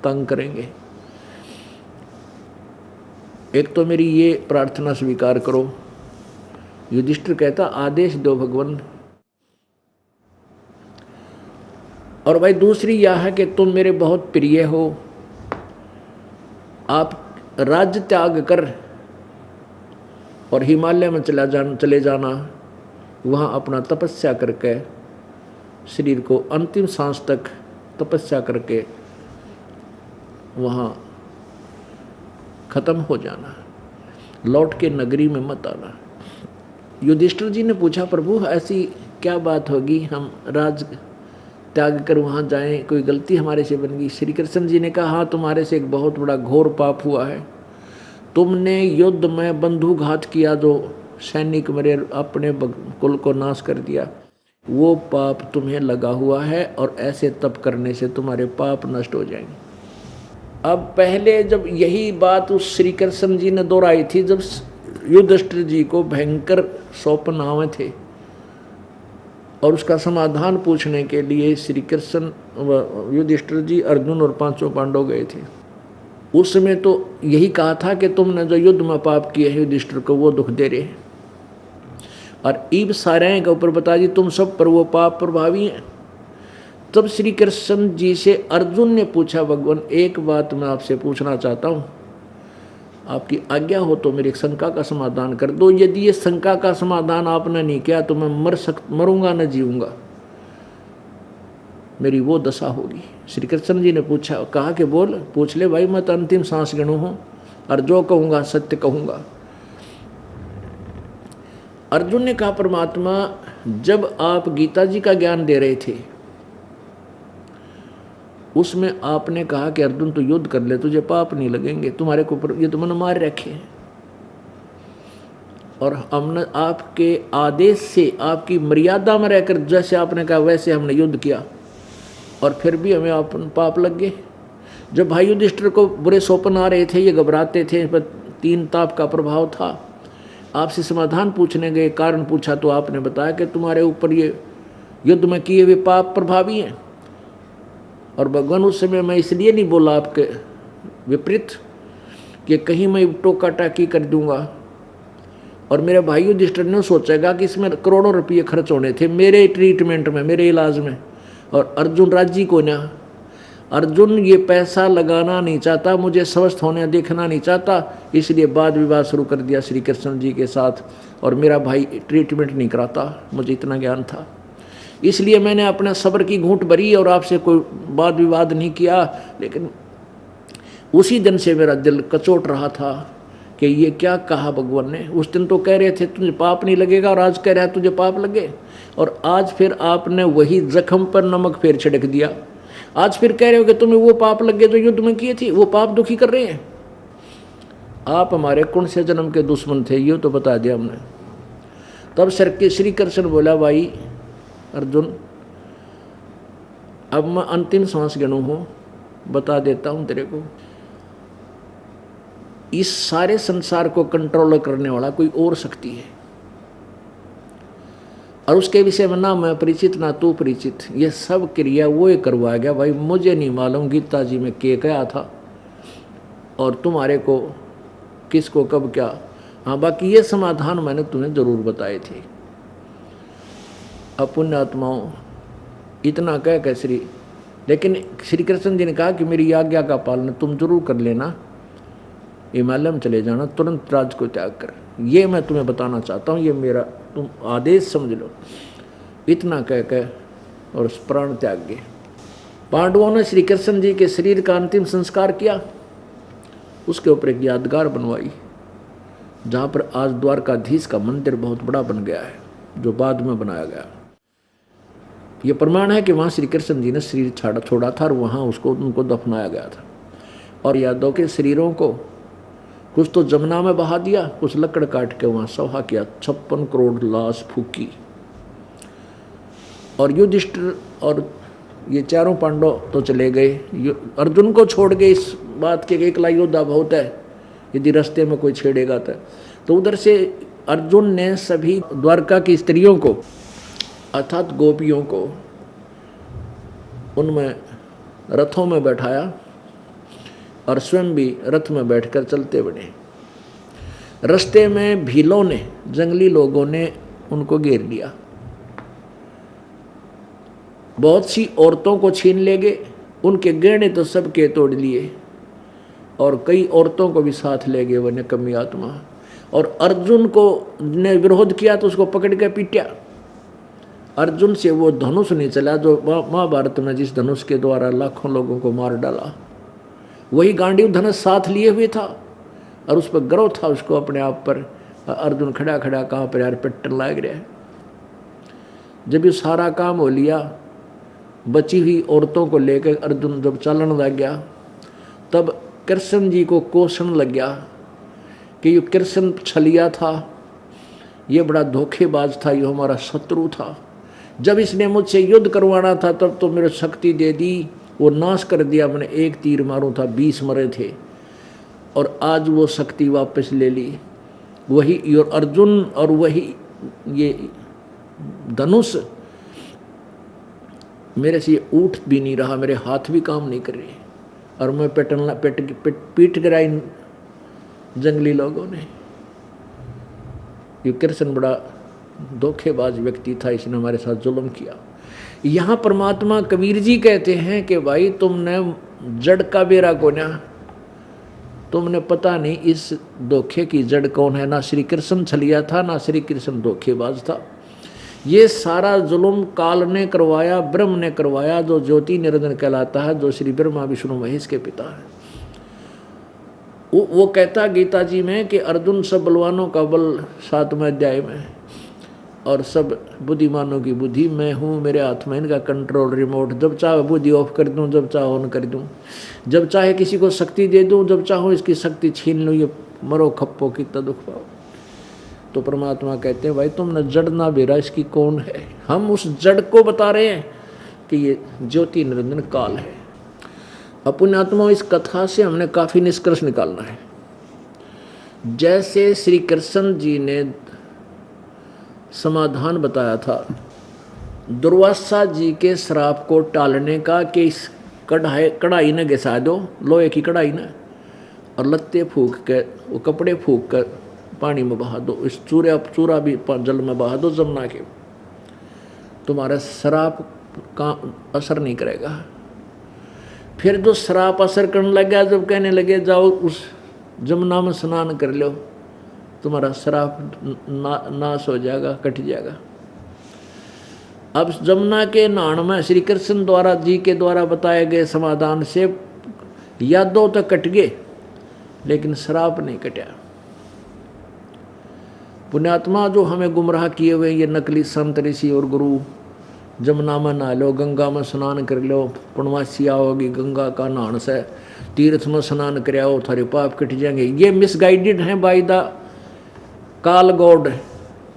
तंग करेंगे। एक तो मेरी ये प्रार्थना स्वीकार करो। युधिष्ठिर कहता, आदेश दो भगवान। और भाई दूसरी यह है कि तुम मेरे बहुत प्रिय हो, आप राज्य त्याग कर और हिमालय में चले जाना, वहाँ अपना तपस्या करके शरीर को अंतिम सांस तक तपस्या करके वहाँ खत्म हो जाना, लौट के नगरी में मत आना। युधिष्ठिर जी ने पूछा, प्रभु ऐसी क्या बात होगी, हम राज त्याग कर वहाँ जाएं, कोई गलती हमारे से बन गई? श्री कृष्ण जी ने कहा, हाँ तुम्हारे से एक बहुत बड़ा घोर पाप हुआ है, तुमने युद्ध में बंधुघात किया, जो सैनिक मेरे अपने कुल को नाश कर दिया, वो पाप तुम्हें लगा हुआ है, और ऐसे तप करने से तुम्हारे पाप नष्ट हो जाएंगे। अब पहले जब यही बात उस श्री कृष्ण जी ने दोहराई थी, जब युधिष्ठिर जी को भयंकर स्वप्न आए थे, और उसका समाधान पूछने के लिए श्री कृष्ण युधिष्ठिर जी, अर्जुन और पांचों पांडव गए थे। उस समय तो यही कहा था कि तुमने जो युद्ध में पाप किए हैं युधिष्ठिर को, वो दुख दे रहे हैं, और ईब सारे के ऊपर बता दी तुम सब पर वो पाप प्रभावी हैं। तब श्री कृष्ण जी से अर्जुन ने पूछा, भगवान एक बात मैं आपसे पूछना चाहता हूँ, आपकी आज्ञा हो तो मेरी शंका का समाधान कर दो। यदि ये शंका का समाधान आपने नहीं किया तो मैं मरूंगा न जीऊंगा, मेरी वो दशा होगी। श्री कृष्ण जी ने पूछा, कहा कि बोल, पूछ ले भाई, मैं तो अंतिम सांस गिनू हूँ, और जो कहूँगा सत्य कहूँगा। अर्जुन ने कहा, परमात्मा जब आप गीता जी का ज्ञान दे रहे थे, उसमें आपने कहा कि अर्जुन तू युद्ध कर ले, तुझे पाप नहीं लगेंगे, तुम्हारे को ये तो मैंने मार रखे हैं, और हमने आपके आदेश से, आपकी मर्यादा में रहकर जैसे आपने कहा वैसे हमने युद्ध किया, और फिर भी हमें अपन पाप लग गए। जब भाई युधिष्ठिर को बुरे स्वप्न आ रहे थे, ये घबराते थे, पर 3 ताप का प्रभाव था, आपसे समाधान पूछने गए, कारण पूछा तो आपने बताया कि तुम्हारे ऊपर ये युद्ध में किए हुए पाप प्रभावी हैं। और भगवान उस समय मैं इसलिए नहीं बोला आपके विपरीत कि कहीं मैं टोका टाकी कर दूंगा, और मेरे भाई युधिष्ठिर ने सोचेगा कि इसमें करोड़ों रुपये खर्च होने थे मेरे ट्रीटमेंट में, मेरे इलाज में, और अर्जुन राजी को ना, अर्जुन ये पैसा लगाना नहीं चाहता, मुझे स्वस्थ होने देखना नहीं चाहता, इसलिए वाद विवाद शुरू कर दिया श्री कृष्ण जी के साथ, और मेरा भाई ट्रीटमेंट नहीं कराता, मुझे इतना ज्ञान था, इसलिए मैंने अपना सब्र की घूंट भरी और आपसे कोई वाद विवाद नहीं किया। लेकिन उसी दिन से मेरा दिल कचोट रहा था कि ये क्या कहा भगवान ने। उस दिन तो कह रहे थे तुझे पाप नहीं लगेगा, और आज कह रहा है तुझे पाप लगे, और आज फिर आपने वही जख्म पर नमक फेर छिड़क दिया। आज फिर कह रहे हो कि तुम्हें वो पाप लगे जो युद्ध में किए थे, वो पाप दुखी कर रहे हैं। आप हमारे कौन से जन्म के दुश्मन थे, ये तो बता दिया हमने। तब श्री कृष्ण बोला, भाई अर्जुन अब मैं अंतिम सांस गिनू हूं, बता देता हूं तेरे को, इस सारे संसार को कंट्रोल करने वाला कोई और शक्ति है, और उसके विषय में ना मैं परिचित ना तू परिचित, ये सब क्रिया वो करवा गया। भाई मुझे नहीं मालूम गीता जी में क्या था, और तुम्हारे को किसको कब क्या, हाँ बाकी ये समाधान मैंने तुम्हें जरूर बताए थे। अपुण्य आत्माओं, इतना कह श्री, लेकिन श्री कृष्ण जी ने कहा कि मेरी आज्ञा का पालन तुम जरूर कर लेना, हिमालय में चले जाना, तुरंत राज को त्याग कर। ये मैं तुम्हें बताना चाहता हूँ, ये मेरा तुम आदेश समझ लो। इतना कह और प्राण त्याग गए। पांडवों ने श्री कृष्ण जी के शरीर का अंतिम संस्कार किया, उसके ऊपर एक यादगार बनवाई, जहाँ पर आज द्वारकाधीश का मंदिर बहुत बड़ा बन गया है, जो बाद में बनाया गया। ये प्रमाण है कि वहाँ श्री कृष्ण जी ने शरीर छोड़ा था और वहाँ उनको दफनाया गया था। और यादव के शरीरों को कुछ तो जमुना में बहा दिया, कुछ लकड़ काट के वहाँ सभा किया, 56 करोड़ लाश फूकी। और युधिष्ठिर और ये चारों पांडव तो चले गए, अर्जुन को छोड़ गए इस बात के एकला योद्धा बहुत है, यदि रास्ते में कोई छेड़ेगा तो उधर से अर्जुन ने सभी द्वारका की स्त्रियों को अर्थात गोपियों को उनमें रथों में बैठाया और स्वयं भी रथ में बैठकर चलते बढ़े। रास्ते में भीलों ने, जंगली लोगों ने उनको घेर लिया, बहुत सी औरतों को छीन ले गए, उनके गहने तो सबके तोड़ लिए और कई औरतों को भी साथ ले गए वो निकम्मी आत्मा। और अर्जुन को ने विरोध किया तो उसको पकड़ के पीटा। अर्जुन से वो धनुष नहीं चला जो महाभारत में जिस धनुष के द्वारा लाखों लोगों को मार डाला, वही गांडीव धनुष साथ लिए हुए था और उस पर गर्व था उसको अपने आप पर। अर्जुन खड़ा खड़ा कहाँ पर यार पिटन लग रहा है। जब ये सारा काम हो लिया, बची हुई औरतों को लेकर अर्जुन जब चलन लग गया, तब कृष्ण जी को कोसने लग गया कि ये कृष्ण छलिया था, ये बड़ा धोखेबाज था, ये हमारा शत्रु था। जब इसने मुझसे युद्ध करवाना था तब तो मेरे शक्ति दे दी, वो नाश कर दिया, मैंने एक तीर मारूं था 20 मरे थे, और आज वो शक्ति वापस ले ली। वही और अर्जुन और वही ये धनुष मेरे से उठ भी नहीं रहा, मेरे हाथ भी काम नहीं कर रहे, और मैं पीट गिरा इन जंगली लोगों ने। ये कृष्ण बड़ा धोखेबाज व्यक्ति था, इसने हमारे साथ जुल्म किया। यहाँ परमात्मा कबीर जी कहते हैं कि भाई तुमने जड़ का बेरा कोना, तुमने पता नहीं इस धोखे की जड़ कौन है। ना श्री कृष्ण छलिया था, ना श्री कृष्ण धोखेबाज था। ये सारा जुल्म काल ने करवाया, ब्रह्म ने करवाया, जो ज्योति निरंजन कहलाता है, जो श्री ब्रह्मा विष्णु महेश के पिता है। वो कहता गीता जी में कि अर्जुन सब बलवानों का बल 7वें अध्याय में, और सब बुद्धिमानों की बुद्धि मैं हूँ, मेरे हाथ में इनका कंट्रोल रिमोट, जब चाहे बुद्धि ऑफ कर दूँ, जब चाहे ऑन कर दूँ, जब चाहे किसी को शक्ति दे दूँ, जब चाहो इसकी शक्ति छीन लूँ, ये मरो खप्पो कितना दुख पाओ। तो परमात्मा कहते हैं भाई तुमने जड़ ना बेरा, इसकी कौन है। हम उस जड़ को बता रहे हैं कि ये ज्योति निरंजन काल है। अपुण्यात्मा, इस कथा से हमने काफ़ी निष्कर्ष निकालना है। जैसे श्री कृष्ण जी ने समाधान बताया था दुर्वासा जी के श्राप को टालने का कि इस कढ़ाई ने घिसा दो, लोहे की कढ़ाई ने, और लत्ते फूंक कर, वो कपड़े फूंक कर पानी में बहा दो, इस चूरा भी जल में बहा दो जमुना के, तुम्हारा श्राप का असर नहीं करेगा। फिर जो श्राप असर करने लग गया, जब कहने लगे जाओ उस जमुना में स्नान कर लो, तुम्हारा श्राप नाश हो जाएगा, कट जाएगा। अब जमुना के नहान में श्री कृष्ण द्वारा जी के द्वारा बताए गए समाधान से यादव तो कट गए, लेकिन श्राप नहीं कटा। पुण्यात्मा जो हमें गुमराह किए हुए ये नकली संत ऋषि और गुरु, जमुना में नहा लो, गंगा में स्नान कर लो, पूर्णमासी आओगी गंगा का नहान से, तीर्थ में स्नान कर आओ, थारे पाप कट जाएंगे, ये मिसगाइडेड हैं बाय द काल गॉड।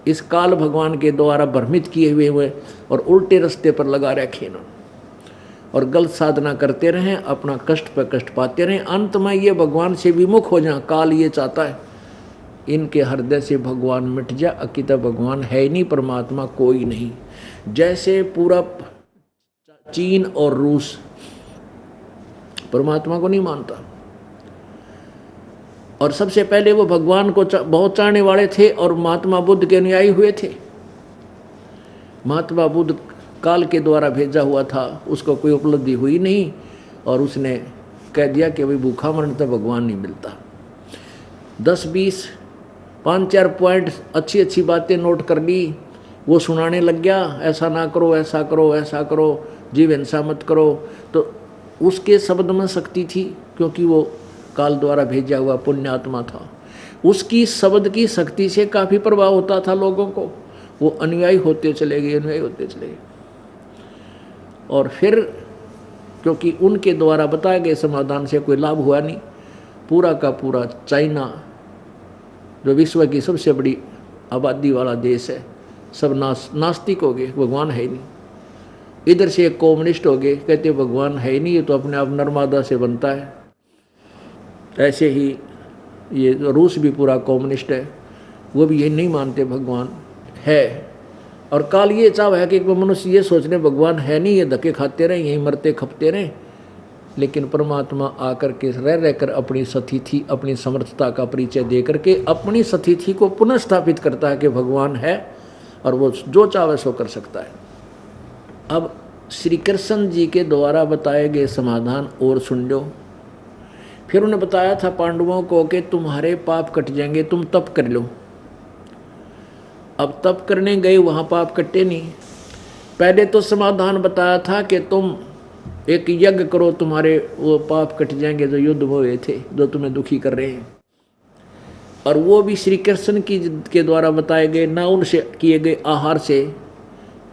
इस काल भगवान के द्वारा भ्रमित किए हुए और उल्टे रास्ते पर लगा रखे ना, और गलत साधना करते रहें, अपना कष्ट पर कष्ट पाते रहें, अंत में ये भगवान से विमुख हो जाए। काल ये चाहता है इनके हृदय से भगवान मिट जाए, अकिता भगवान है ही नहीं, परमात्मा कोई नहीं। जैसे पूरब, चीन और रूस परमात्मा को नहीं मानता, और सबसे पहले वो भगवान को बहुत चाहने वाले थे और महात्मा बुद्ध के अनुयायी हुए थे। महात्मा बुद्ध काल के द्वारा भेजा हुआ था, उसको कोई उपलब्धि हुई नहीं और उसने कह दिया कि भाई भूखा मरने तो भगवान नहीं मिलता। 10-20 5-4 पॉइंट अच्छी अच्छी बातें नोट कर ली, वो सुनाने लग गया, ऐसा ना करो, ऐसा करो, ऐसा करो, जीव हिंसा मत करो। तो उसके शब्द में शक्ति थी, क्योंकि वो काल द्वारा भेजा हुआ पुण्यात्मा था। उसकी शब्द की शक्ति से काफ़ी प्रभाव होता था लोगों को, वो अनुयायी होते चले गए, अनुयायी होते चले गए। और फिर क्योंकि उनके द्वारा बताए गए समाधान से कोई लाभ हुआ नहीं, पूरा का पूरा चाइना जो विश्व की सबसे बड़ी आबादी वाला देश है, सब नास्तिक हो गए, भगवान है ही नहीं। इधर से एक कम्युनिस्ट हो गए, कहते भगवान है ही नहीं, ये तो अपने आप नर्मदा से बनता है। ऐसे ही ये रूस भी पूरा कम्युनिस्ट है, वो भी यही नहीं मानते भगवान है। और काल ये चाव है कि मनुष्य ये सोचने भगवान है नहीं, ये धक्के खाते रहे, यहीं मरते खपते रहे। लेकिन परमात्मा आकर के रह कर अपनी सतिथि, अपनी समर्थता का परिचय दे करके अपनी सतिथि को पुनः स्थापित करता है कि भगवान है और वो जो चाहे सो कर सकता है। अब श्री कृष्ण जी के द्वारा बताए गए समाधान और सुन लो। फिर उन्हें बताया था पांडवों को कि तुम्हारे पाप कट जाएंगे, तुम तप कर लो। अब तप करने गए, वहाँ पाप कटे नहीं। पहले तो समाधान बताया था कि तुम एक यज्ञ करो, तुम्हारे वो पाप कट जाएंगे जो युद्ध में हुए थे, जो तुम्हें दुखी कर रहे हैं। और वो भी श्री कृष्ण की के द्वारा बताए गए, ना उनसे किए गए आहार से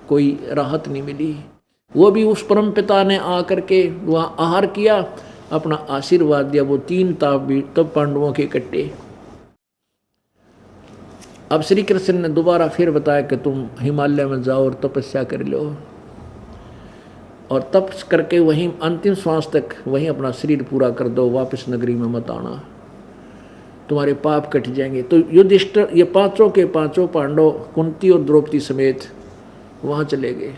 कोई राहत नहीं मिली। वो भी उस परम पिता ने आकर के वहाँ आहार किया, अपना आशीर्वाद दिया। वो 3 ताप भी तब पांडवों के कट्टे। अब श्री कृष्ण ने दोबारा फिर बताया कि तुम हिमालय में जाओ और तपस्या कर लो, और तप करके वहीं अंतिम श्वास तक वहीं अपना शरीर पूरा कर दो, वापस नगरी में मत आना, तुम्हारे पाप कट जाएंगे। तो युधिष्ठिर ये 5 के 5 पांडव कुंती और द्रौपदी समेत वहाँ चले गए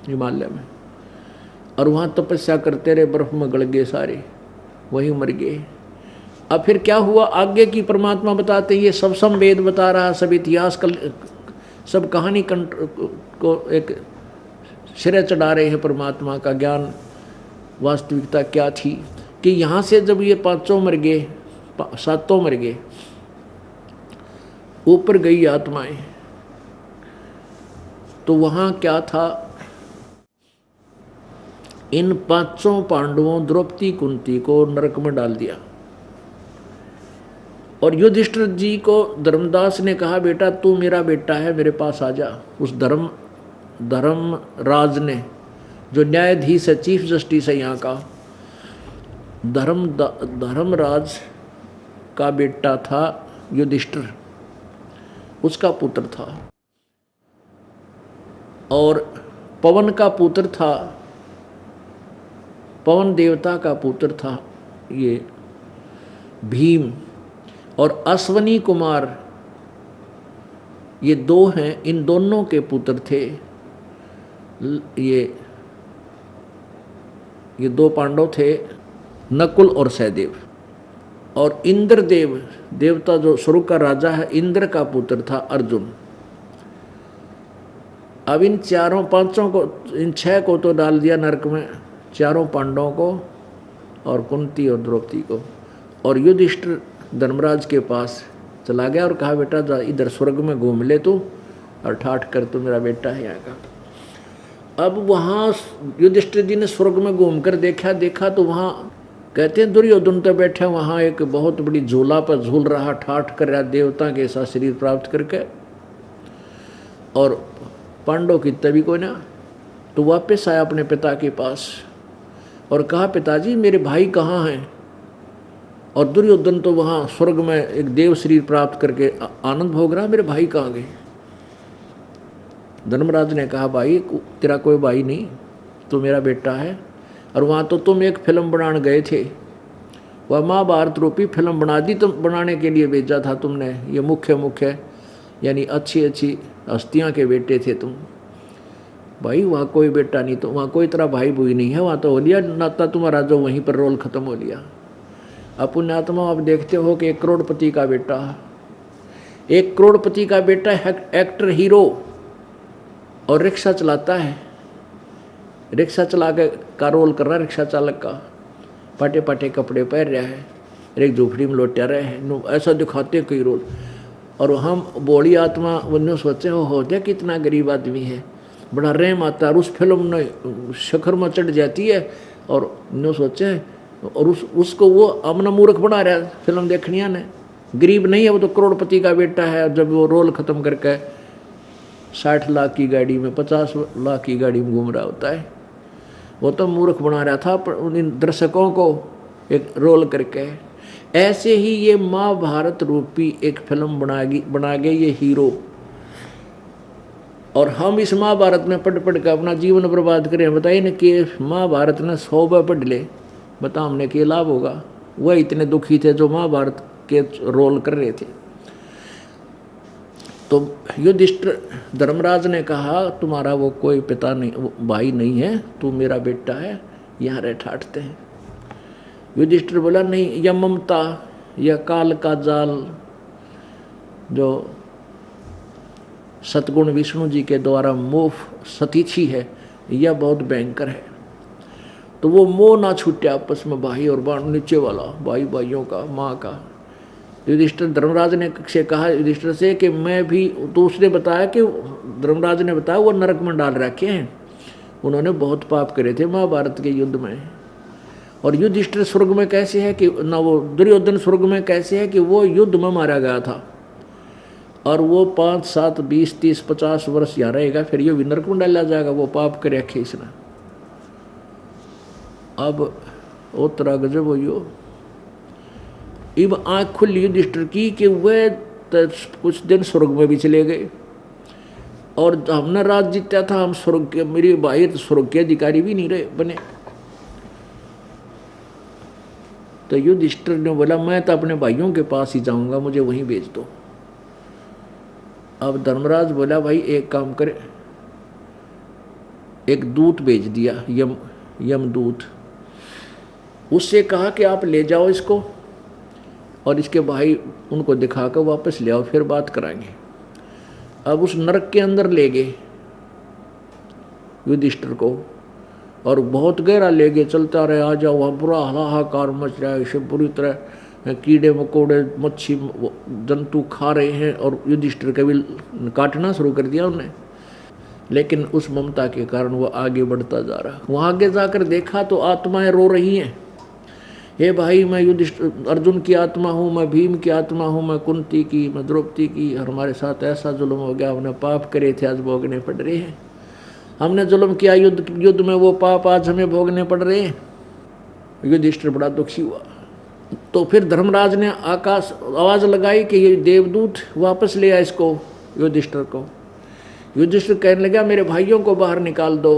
हिमालय में, और वहाँ तपस्या करते रहे, बर्फ में गल गए सारे, वहीं मर गए। अब फिर क्या हुआ आगे की परमात्मा बताते, ये सब संवेद बता रहा, सब इतिहास सब कहानी को एक सिरे चढ़ा रहे हैं। परमात्मा का ज्ञान वास्तविकता क्या थी कि यहाँ से जब ये 5 मर गए, 7 मर गए, ऊपर गई आत्माएं, तो वहाँ क्या था, इन 5 पांडवों द्रौपदी कुंती को नरक में डाल दिया। और युधिष्ठिर जी को धर्मदास ने कहा, बेटा तू मेरा बेटा है, मेरे पास आ जा। उस धर्मराज ने, जो न्यायाधीश है, चीफ जस्टिस है यहाँ का, धर्मराज का बेटा था युधिष्ठिर, उसका पुत्र था। और पवन का पुत्र था, पवन देवता का पुत्र था ये भीम। और अश्वनी कुमार, ये 2 हैं, इन दोनों के पुत्र थे ये 2 पांडव थे, नकुल और सहदेव। और इंद्रदेव देवता जो स्वर्ग का राजा है, इंद्र का पुत्र था अर्जुन। अब इन 4-5 को, इन 6 को तो डाल दिया नरक में, 4 पांडवों को और कुंती और द्रौपदी को। और युधिष्ठिर धर्मराज के पास चला गया और कहा, बेटा जा इधर स्वर्ग में घूम ले तू, और ठाठ कर, तू मेरा बेटा है यहाँ का। अब वहाँ युधिष्ठिर जी ने स्वर्ग में घूम कर देखा तो वहाँ कहते हैं दुर्योधन तो बैठे वहाँ एक बहुत बड़ी झूला पर झूल रहा, ठाठ कर रहा, देवता के साथ शरीर प्राप्त करके। और पांडव की तभी को ना, तो वापस आया अपने पिता के पास और कहा, पिताजी मेरे भाई कहाँ हैं। और दुर्योधन तो वहाँ स्वर्ग में एक देव शरीर प्राप्त करके आनंद भोग रहा, मेरे भाई कहाँ गए। धर्मराज ने कहा, भाई तेरा कोई भाई नहीं, तू मेरा बेटा है। और वहाँ तो तुम एक फिल्म बनाने गए थे, वह महाभारत रूपी फिल्म बना दी, तुम बनाने के लिए भेजा था तुमने। ये मुख्य यानी अच्छी हस्तियाँ के बेटे थे तुम। भाई वहाँ कोई बेटा नहीं, तो वहाँ कोई तेरा भाई बुई नहीं है, वहाँ तो हो लिया नाता तुम्हारा, जो वहीं पर रोल खत्म हो लिया। अब पुण्यात्मा आप देखते हो कि 1 करोड़पति का बेटा, 1 करोड़पति का बेटा एक्टर हीरो, और रिक्शा चलाता है, रिक्शा चला के का रोल कर रहा है, रिक्शा चालक का, पाटे पाटे कपड़े पहन रहा है, एक झोपड़ी में लौटा रहे हैं, ऐसा दिखाते कई रोल। और हम बोली आत्मा उन्होंने सोचे हो जाए कितना गरीब आदमी है, बड़ा रहम आता है। उस फिल्म ने शिखर में चढ़ जाती है और उन्होंने सोचे, और उसको वो अपना मूर्ख बना रहा है फिल्म देखनिया ने। गरीब नहीं है वो तो करोड़पति का बेटा है। जब वो रोल खत्म करके 60 लाख की गाड़ी में 50 लाख की गाड़ी में घूम रहा होता है, वो तो मूर्ख बना रहा था उन दर्शकों को एक रोल करके। ऐसे ही ये महाभारत रूपी एक फिल्म बना गए ये हीरो, और हम इस महाभारत में पढ़ कर अपना जीवन बर्बाद करें। बताइए ना कि महाभारत ने 100 बार पढ़ ले, बता हमने क्या लाभ होगा। वह इतने दुखी थे जो महाभारत के रोल कर रहे थे। तो युधिष्ठिर धर्मराज ने कहा तुम्हारा वो कोई पिता नहीं, भाई नहीं है, तू मेरा बेटा है, यहाँ रह ठाटते हैं। युधिष्ठिर बोला नहीं, यह ममता, यह काल का जाल जो सतगुण विष्णु जी के द्वारा मोह सतीथी है, यह बहुत भयंकर है। तो वो मोह ना छूटे आपस में, भाई और बाण नीचे वाला, भाई भाइयों का, माँ का। युधिष्ठिर धर्मराज ने से कहा युधिष्ठिर से कि मैं भी, तो उसने बताया कि धर्मराज ने बताया वो नरक में डाल रखे हैं, उन्होंने बहुत पाप करे थे महाभारत के युद्ध में। और युधिष्ठिर स्वर्ग में कैसे है कि ना, वो दुर्योधन स्वर्ग में कैसे है कि वो युद्ध में मारा गया था, और वो 5, 7, 20, 30, 50 वर्ष यहाँ रहेगा, फिर ये नरक में डाला जाएगा, वो पाप करे रखे इसने। अब वो तरह गजब हो यो। इब आँख खुली युधिष्ठिर की कि वह कुछ दिन स्वर्ग में भी चले गए, और हमने राज जीता था, हम स्वर्ग के, मेरे भाई स्वर्ग के अधिकारी भी नहीं रहे बने। तो युधिष्ठिर ने बोला मैं तो अपने भाइयों के पास ही जाऊंगा, मुझे वहीं भेज दो। अब धर्मराज बोला भाई एक काम करे, एक दूत भेज दिया, यमदूत। उससे कहा कि आप ले जाओ इसको और इसके भाई उनको दिखाकर वापस ले आओ, फिर बात कराएंगे। अब उस नरक के अंदर ले गए युधिष्ठिर को, और बहुत गहरा ले गए, चलता रहे, आ जाओ, वहाँ बुरा हाहाकार मच रहा है, इसे बुरी तरह कीड़े मकोड़े मच्छी जंतु खा रहे हैं, और युधिष्ठिर का भी काटना शुरू कर दिया उन्हें। लेकिन उस ममता के कारण वो आगे बढ़ता जा रहा। वहाँ आगे जाकर देखा तो आत्माएं रो रही हैं, हे भाई मैं युधिष्ठिर अर्जुन की आत्मा हूँ, मैं भीम की आत्मा हूँ, मैं कुंती की, मैं द्रौपदी की, हमारे साथ ऐसा जुल्म हो गया, हमने पाप करे थे, आज भोगने पड़ रहे हैं। हमने जुल्म किया युद्ध में, वो पाप आज हमें भोगने पड़ रहे हैं। युधिष्ठिर बड़ा दुखी हुआ। तो फिर धर्मराज ने आकाश आवाज लगाई कि ये देवदूत वापस ले आए इसको, युधिष्ठिर को। युधिष्ठिर कहने लगा मेरे भाइयों को बाहर निकाल दो।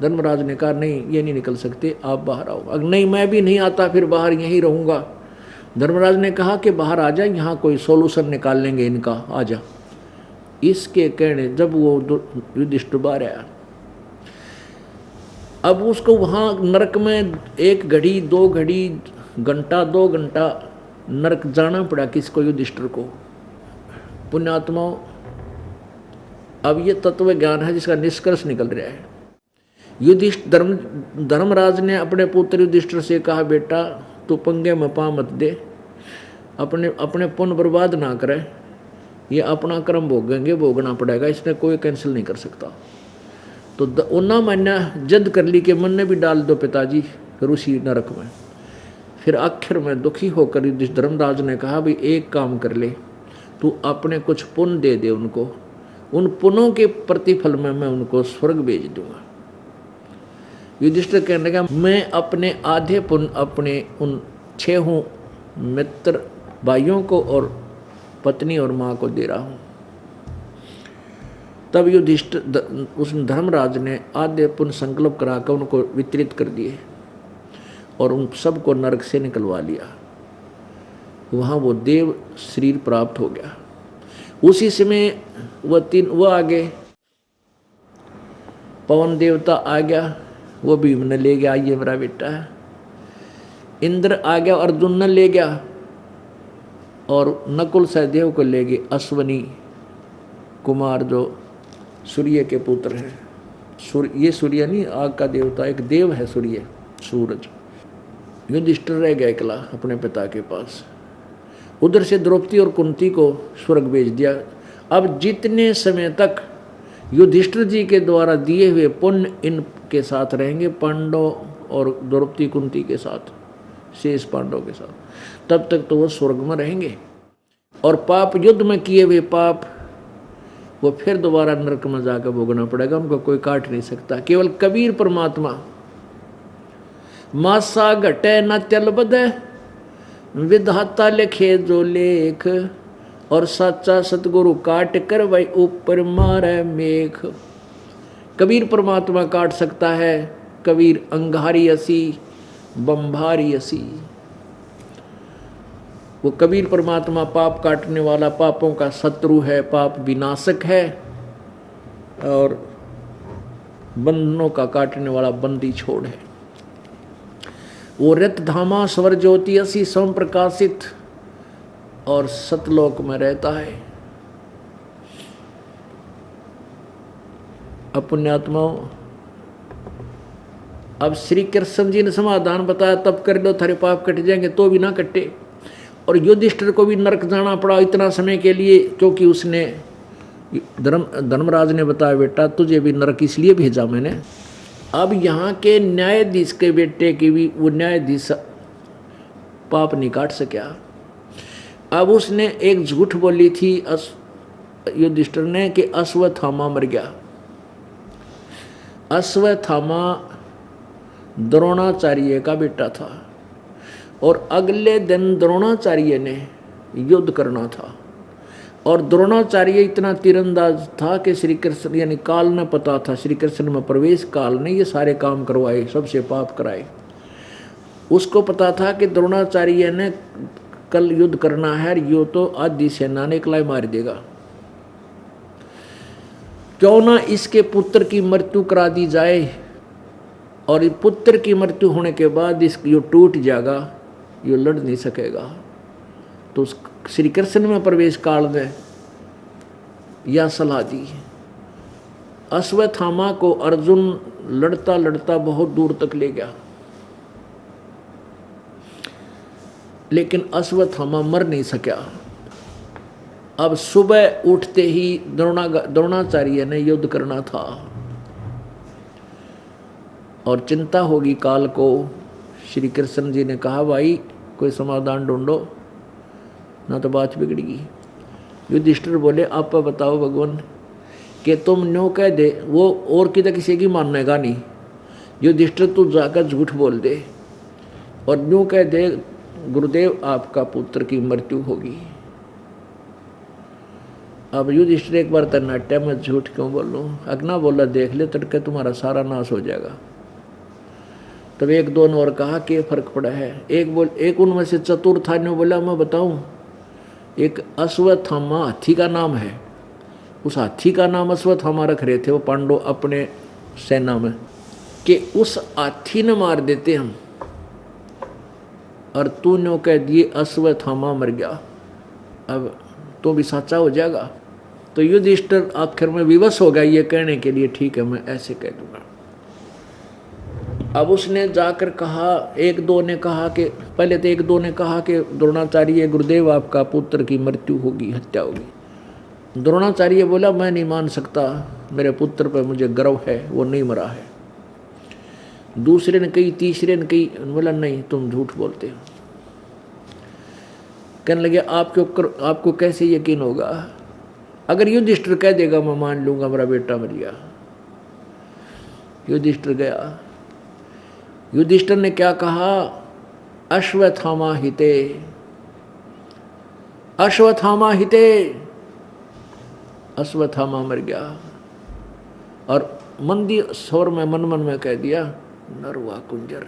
धर्मराज ने कहा नहीं ये नहीं निकल सकते, आप बाहर आओ। अगर नहीं मैं भी नहीं आता, फिर बाहर यहीं रहूंगा। धर्मराज ने कहा कि बाहर आ जा, यहाँ कोई सोल्यूशन निकाल लेंगे इनका, आ जा। इसके कहने जब वो युधिष्ठिर बाहर आया, अब उसको वहाँ नरक में 1 घड़ी 2 घड़ी घंटा 2 घंटा नरक जाना पड़ा किसको, युधिष्ठिर को। पुण्यात्माओं, अब ये तत्व ज्ञान है जिसका निष्कर्ष निकल रहा है। धर्मराज ने अपने पुत्र युधिष्ठिर से कहा बेटा तू पंगे में पा मत दे, अपने पुण्य बर्बाद ना करे, ये अपना कर्म भोगेंगे, भोगना पड़ेगा, इसने कोई कैंसिल नहीं कर सकता। तो उन्ना मैंने जद कर ली कि मन ने भी डाल दो पिताजी फिर उसी नरक में। फिर आखिर में दुखी होकर धर्मराज ने कहा भाई एक काम कर ले, तू अपने कुछ पुण्य दे दे उनको, उन पुण्यों के प्रतिफल में मैं उनको स्वर्ग भेज दूंगा। युधिष्ठिर कहने लगा मैं अपने आधे पुण्य अपने उन 6 मित्र भाइयों को और पत्नी और माँ को दे रहा हूँ। तब युधिष्ठिर उस धर्मराज ने आधे पुण्य संकल्प कराकर उनको वितरित कर दिए और उन सबको नरक से निकलवा लिया। वहाँ वो देव शरीर प्राप्त हो गया। उसी समय वह आ गए, पवन देवता आ गया, वो भीम ने ले गया, ये मेरा बेटा है। इंद्र आ गया, अर्जुन ने ले गया, और नकुल सहदेव को ले गए, अश्वनी कुमार जो सूर्य के पुत्र हैं। ये सूर्य नहीं, आग का देवता, एक देव है सूर्य, सूरज। युधिष्ठिर रह गया अकेला अपने पिता के पास। उधर से द्रौपदी और कुंती को स्वर्ग भेज दिया। अब जितने समय तक युधिष्ठिर जी के द्वारा दिए हुए पुण्य इनके साथ रहेंगे, पांडव और द्रौपदी कुंती के साथ, शेष पांडव के साथ, तब तक तो वो स्वर्ग में रहेंगे। और पाप, युद्ध में किए हुए पाप, वो फिर दोबारा नरक में जाकर भोगना पड़ेगा, उनको कोई काट नहीं सकता। केवल कबीर परमात्मा मासा घटे न चल बदे, विधाता लिखे जो लेख, और सच्चा सतगुरु काट कर वही ऊपर मारे मेघ। कबीर परमात्मा काट सकता है, कबीर अंगारी असी बंभारी असी। वो कबीर परमात्मा पाप काटने वाला, पापों का शत्रु है, पाप विनाशक है, और बंधनों का काटने वाला बंदी छोड़ है। वो रत धामा स्वर ज्योति असी स्वयं प्रकाशित, और सतलोक में रहता है। पुण्यात्माओं, अब श्री कृष्ण जी ने समाधान बताया, तब कर लो थारे पाप कट जाएंगे, तो भी ना कटे। और युधिष्ठिर को भी नरक जाना पड़ा इतना समय के लिए, क्योंकि उसने धर्मराज ने बताया, बेटा तुझे भी नरक इसलिए भेजा मैंने। अब यहाँ के न्यायाधीश के बेटे की भी वो न्यायाधीश पाप नहीं काट सका। अब उसने एक झूठ बोली थी युधिष्ठिर ने कि अश्वत्थामा मर गया। अश्वत्थामा द्रोणाचार्य का बेटा था, और अगले दिन द्रोणाचार्य ने युद्ध करना था। और द्रोणाचार्य इतना तीरंदाज था कि श्री कृष्ण यानी काल ने पता था, श्री कृष्ण में प्रवेश काल ने ये सारे काम करवाए, सबसे पाप कराए। उसको पता था कि द्रोणाचार्य ने कल युद्ध करना है, यो तो आधी सेना ने अकेला मार देगा, क्यों ना इसके पुत्र की मृत्यु करा दी जाए, और पुत्र की मृत्यु होने के बाद यो टूट जाएगा, यो लड़ नहीं सकेगा। तो श्री कृष्ण में प्रवेश काल में यह सलाह दी। अश्वत्थामा को अर्जुन लड़ता लड़ता बहुत दूर तक ले गया, लेकिन अश्वत्थामा मर नहीं सका। अब सुबह उठते ही द्रोणाचार्य ने युद्ध करना था, और चिंता होगी काल को। श्री कृष्ण जी ने कहा, भाई कोई समाधान ढूंढो, ना तो बात बिगड़ेगी। युधिष्ठिर बोले, आप बताओ भगवान, कि तुम न्यों कह दे, वो और किसी की मानेगा नहीं। युधिष्ठिर तू जाकर झूठ बोल दे और न्यों कह दे, गुरुदेव आपका पुत्र की मृत्यु होगी। अब युधिष्ठिर एक बार तन्नाट्य में झूठ क्यों बोलूं, अगना बोला देख ले तड़के तुम्हारा सारा नाश हो जाएगा। तब एक दो ने और कहा कि फर्क पड़ा है। एक उनमें से चतुर था, ने बोला मैं बताऊं, एक अश्वत्थामा हाथी का नाम है, उस हाथी का नाम अश्वत्थामा रख रहे थे वो पांडव अपने सेना में, कि उस हाथी ने मार देते हम, और तूने कह दिए अश्वत्थामा मर गया, अब तो भी सच्चा हो जाएगा। तो युधिष्ठिर आखिर में विवश हो गया ये कहने के लिए, ठीक है मैं ऐसे कह दूंगा। अब उसने जाकर कहा, एक दो ने कहा कि पहले तो एक दो ने कहा कि द्रोणाचार्य गुरुदेव आपका पुत्र की मृत्यु होगी, हत्या होगी। द्रोणाचार्य बोला मैं नहीं मान सकता, मेरे पुत्र पर मुझे गर्व है, वो नहीं मरा है। दूसरे ने कही, तीसरे ने कही, बोला नहीं तुम झूठ बोलते हो। कहने लगे आपको कैसे यकीन होगा, अगर युधिष्ठिर कह देगा मैं मान लूंगा मेरा बेटा मर गया। युधिष्ठिर गया, युधिष्ठिर ने क्या कहा, अश्वत्थामा हिते, अश्वत्थामा हिते, अश्वत्थामा मर गया। और मंदी स्वर में मन मन में कह दिया, नरवा कुंजर,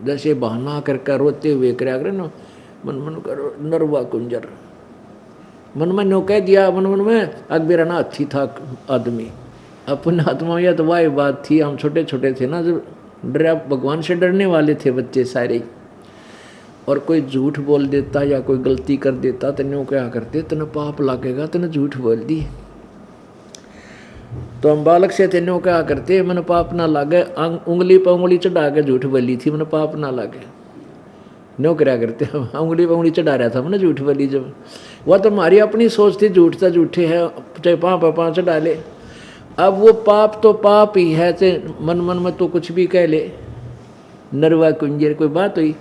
जैसे बहाना करके रोते हुए क्या करे ना, मन मन करो नरवा कुंजर, मन में नो कह दिया, मन मन में अकबेरा ना अच्छी था आदमी। अपने आत्मा यह तो वाही बात थी, हम छोटे छोटे थे ना, जब डरा भगवान से डरने वाले थे बच्चे सारे, और कोई झूठ बोल देता या कोई गलती कर देता तो न्यों क्या करते, तेने पाप लागेगा, तेने झूठ बोल दी। तो हम बालक से थे नो क्या करते, मन पाप ना लागे, उंगली पर उंगली चढ़ा के झूठ बोली थी, मन पाप ना लागे, नो क्या करते हम, उंगली पर उंगली चढ़ा रहा था मैंने झूठ बोली जब। वह तो हमारी अपनी सोच थी, झूठ था झूठे है, चाहे पाँव पर पाँव चढ़ा ले। अब वो पाप तो पाप ही है, चाहे मन मन में तो कुछ भी कह ले, नरवा कुंजर कोई बात हुई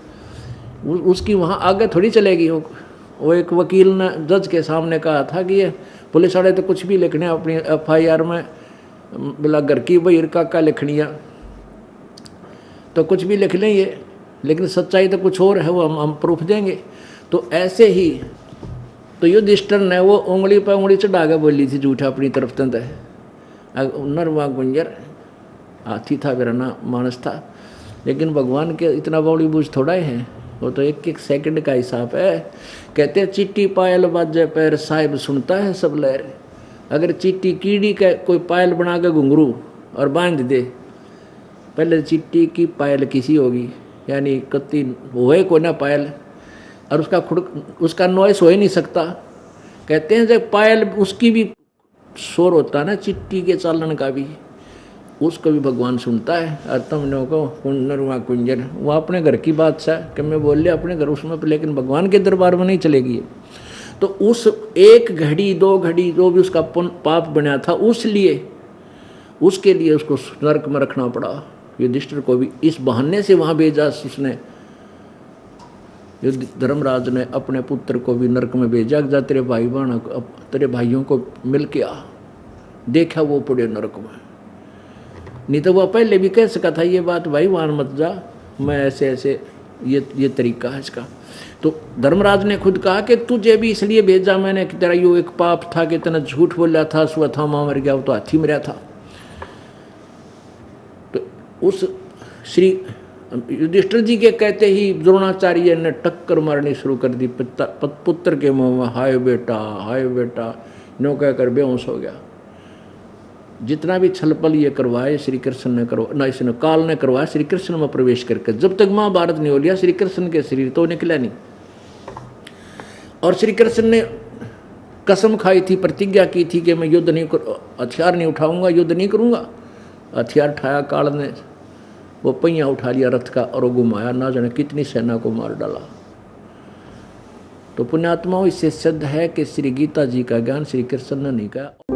उसकी वहाँ आगे थोड़ी चलेगी। वो एक वकील ने जज के सामने कहा था कि ये पुलिस वाले तो कुछ भी लिखने अपनी FIR में, बोला घर की बहिर काका लिखनिया तो कुछ भी लिख लें ये, लेकिन सच्चाई तो कुछ और है, वो हम प्रूफ देंगे। तो ऐसे ही तो युधिष्ठिर ने वो उंगली पर उंगली चढ़ा के बोली थी झूठा अपनी तरफ तंद है। नरवा गुंजर हाथी था, मेरा ना मानस था, लेकिन भगवान के इतना बड़ी बूझ थोड़ा ही है, वो तो एक एक सेकंड का हिसाब है। कहते हैं चिट्टी पायल बाजे पैर साहिब सुनता है सब लहर। अगर चिट्टी कीड़ी का कोई पायल बना के घुंघरू और बांध दे, पहले चिट्टी की पायल किसी होगी, यानी कत्ती होए कोई ना पायल, और उसका नॉइस हो ही नहीं सकता। कहते हैं जब पायल उसकी भी शोर होता है ना, चिट्टी के चालन का भी, उसको भी भगवान सुनता है। और तुम लोगों को नरवा कुंजर, वो अपने घर की बात सा कि मैं बोल लिया अपने घर उसमें, लेकिन भगवान के दरबार में नहीं चलेगी। तो उस एक घड़ी दो घड़ी जो भी उसका पाप बना था, उसके लिए उसको नरक में रखना पड़ा। युधिष्ठिर को भी इस बहाने से वहां भेजा उसने, धर्मराज ने अपने पुत्र को भी नरक में भेजा, जा तेरे भाई बहन तेरे भाइयों को मिल के आ, देखा वो पड़े नरक में। नहीं तो वह पहले भी कह सका था ये बात, भाई वहां मत जा, मैं ऐसे ऐसे ये तरीका है इसका। तो धर्मराज ने खुद कहा कि तुझे भी इसलिए भेजा मैंने कि तेरा यो एक पाप था कि तेने झूठ बोला था, स्वथामा मर गया, वो तो हाथी मरा था। तो उस श्री युधिष्ठिर जी के कहते ही द्रोणाचार्य ने टक्कर मारनी शुरू कर दी पुत्र के मुंह में, हाय बेटा नो कहकर बेहोश हो गया। जितना भी छलपल ये करवाए श्री कृष्ण ने ना इसने काल ने करवाया श्री कृष्ण में प्रवेश करके। जब तक महाभारत नहीं हो लिया श्री कृष्ण के शरीर तो निकला नहीं। और श्री कृष्ण ने कसम खाई थी, प्रतिज्ञा की थी कि मैं युद्ध नहीं हथियार नहीं उठाऊंगा, युद्ध नहीं करूंगा। हथियार उठाया, काल ने वो पहिया उठा लिया रथ का और वो घुमाया, ना जाने कितनी सेना को मार डाला। तो पुण्यात्माओं, इससे सिद्ध है कि श्री गीता जी का ज्ञान श्री कृष्ण ने नहीं कहा।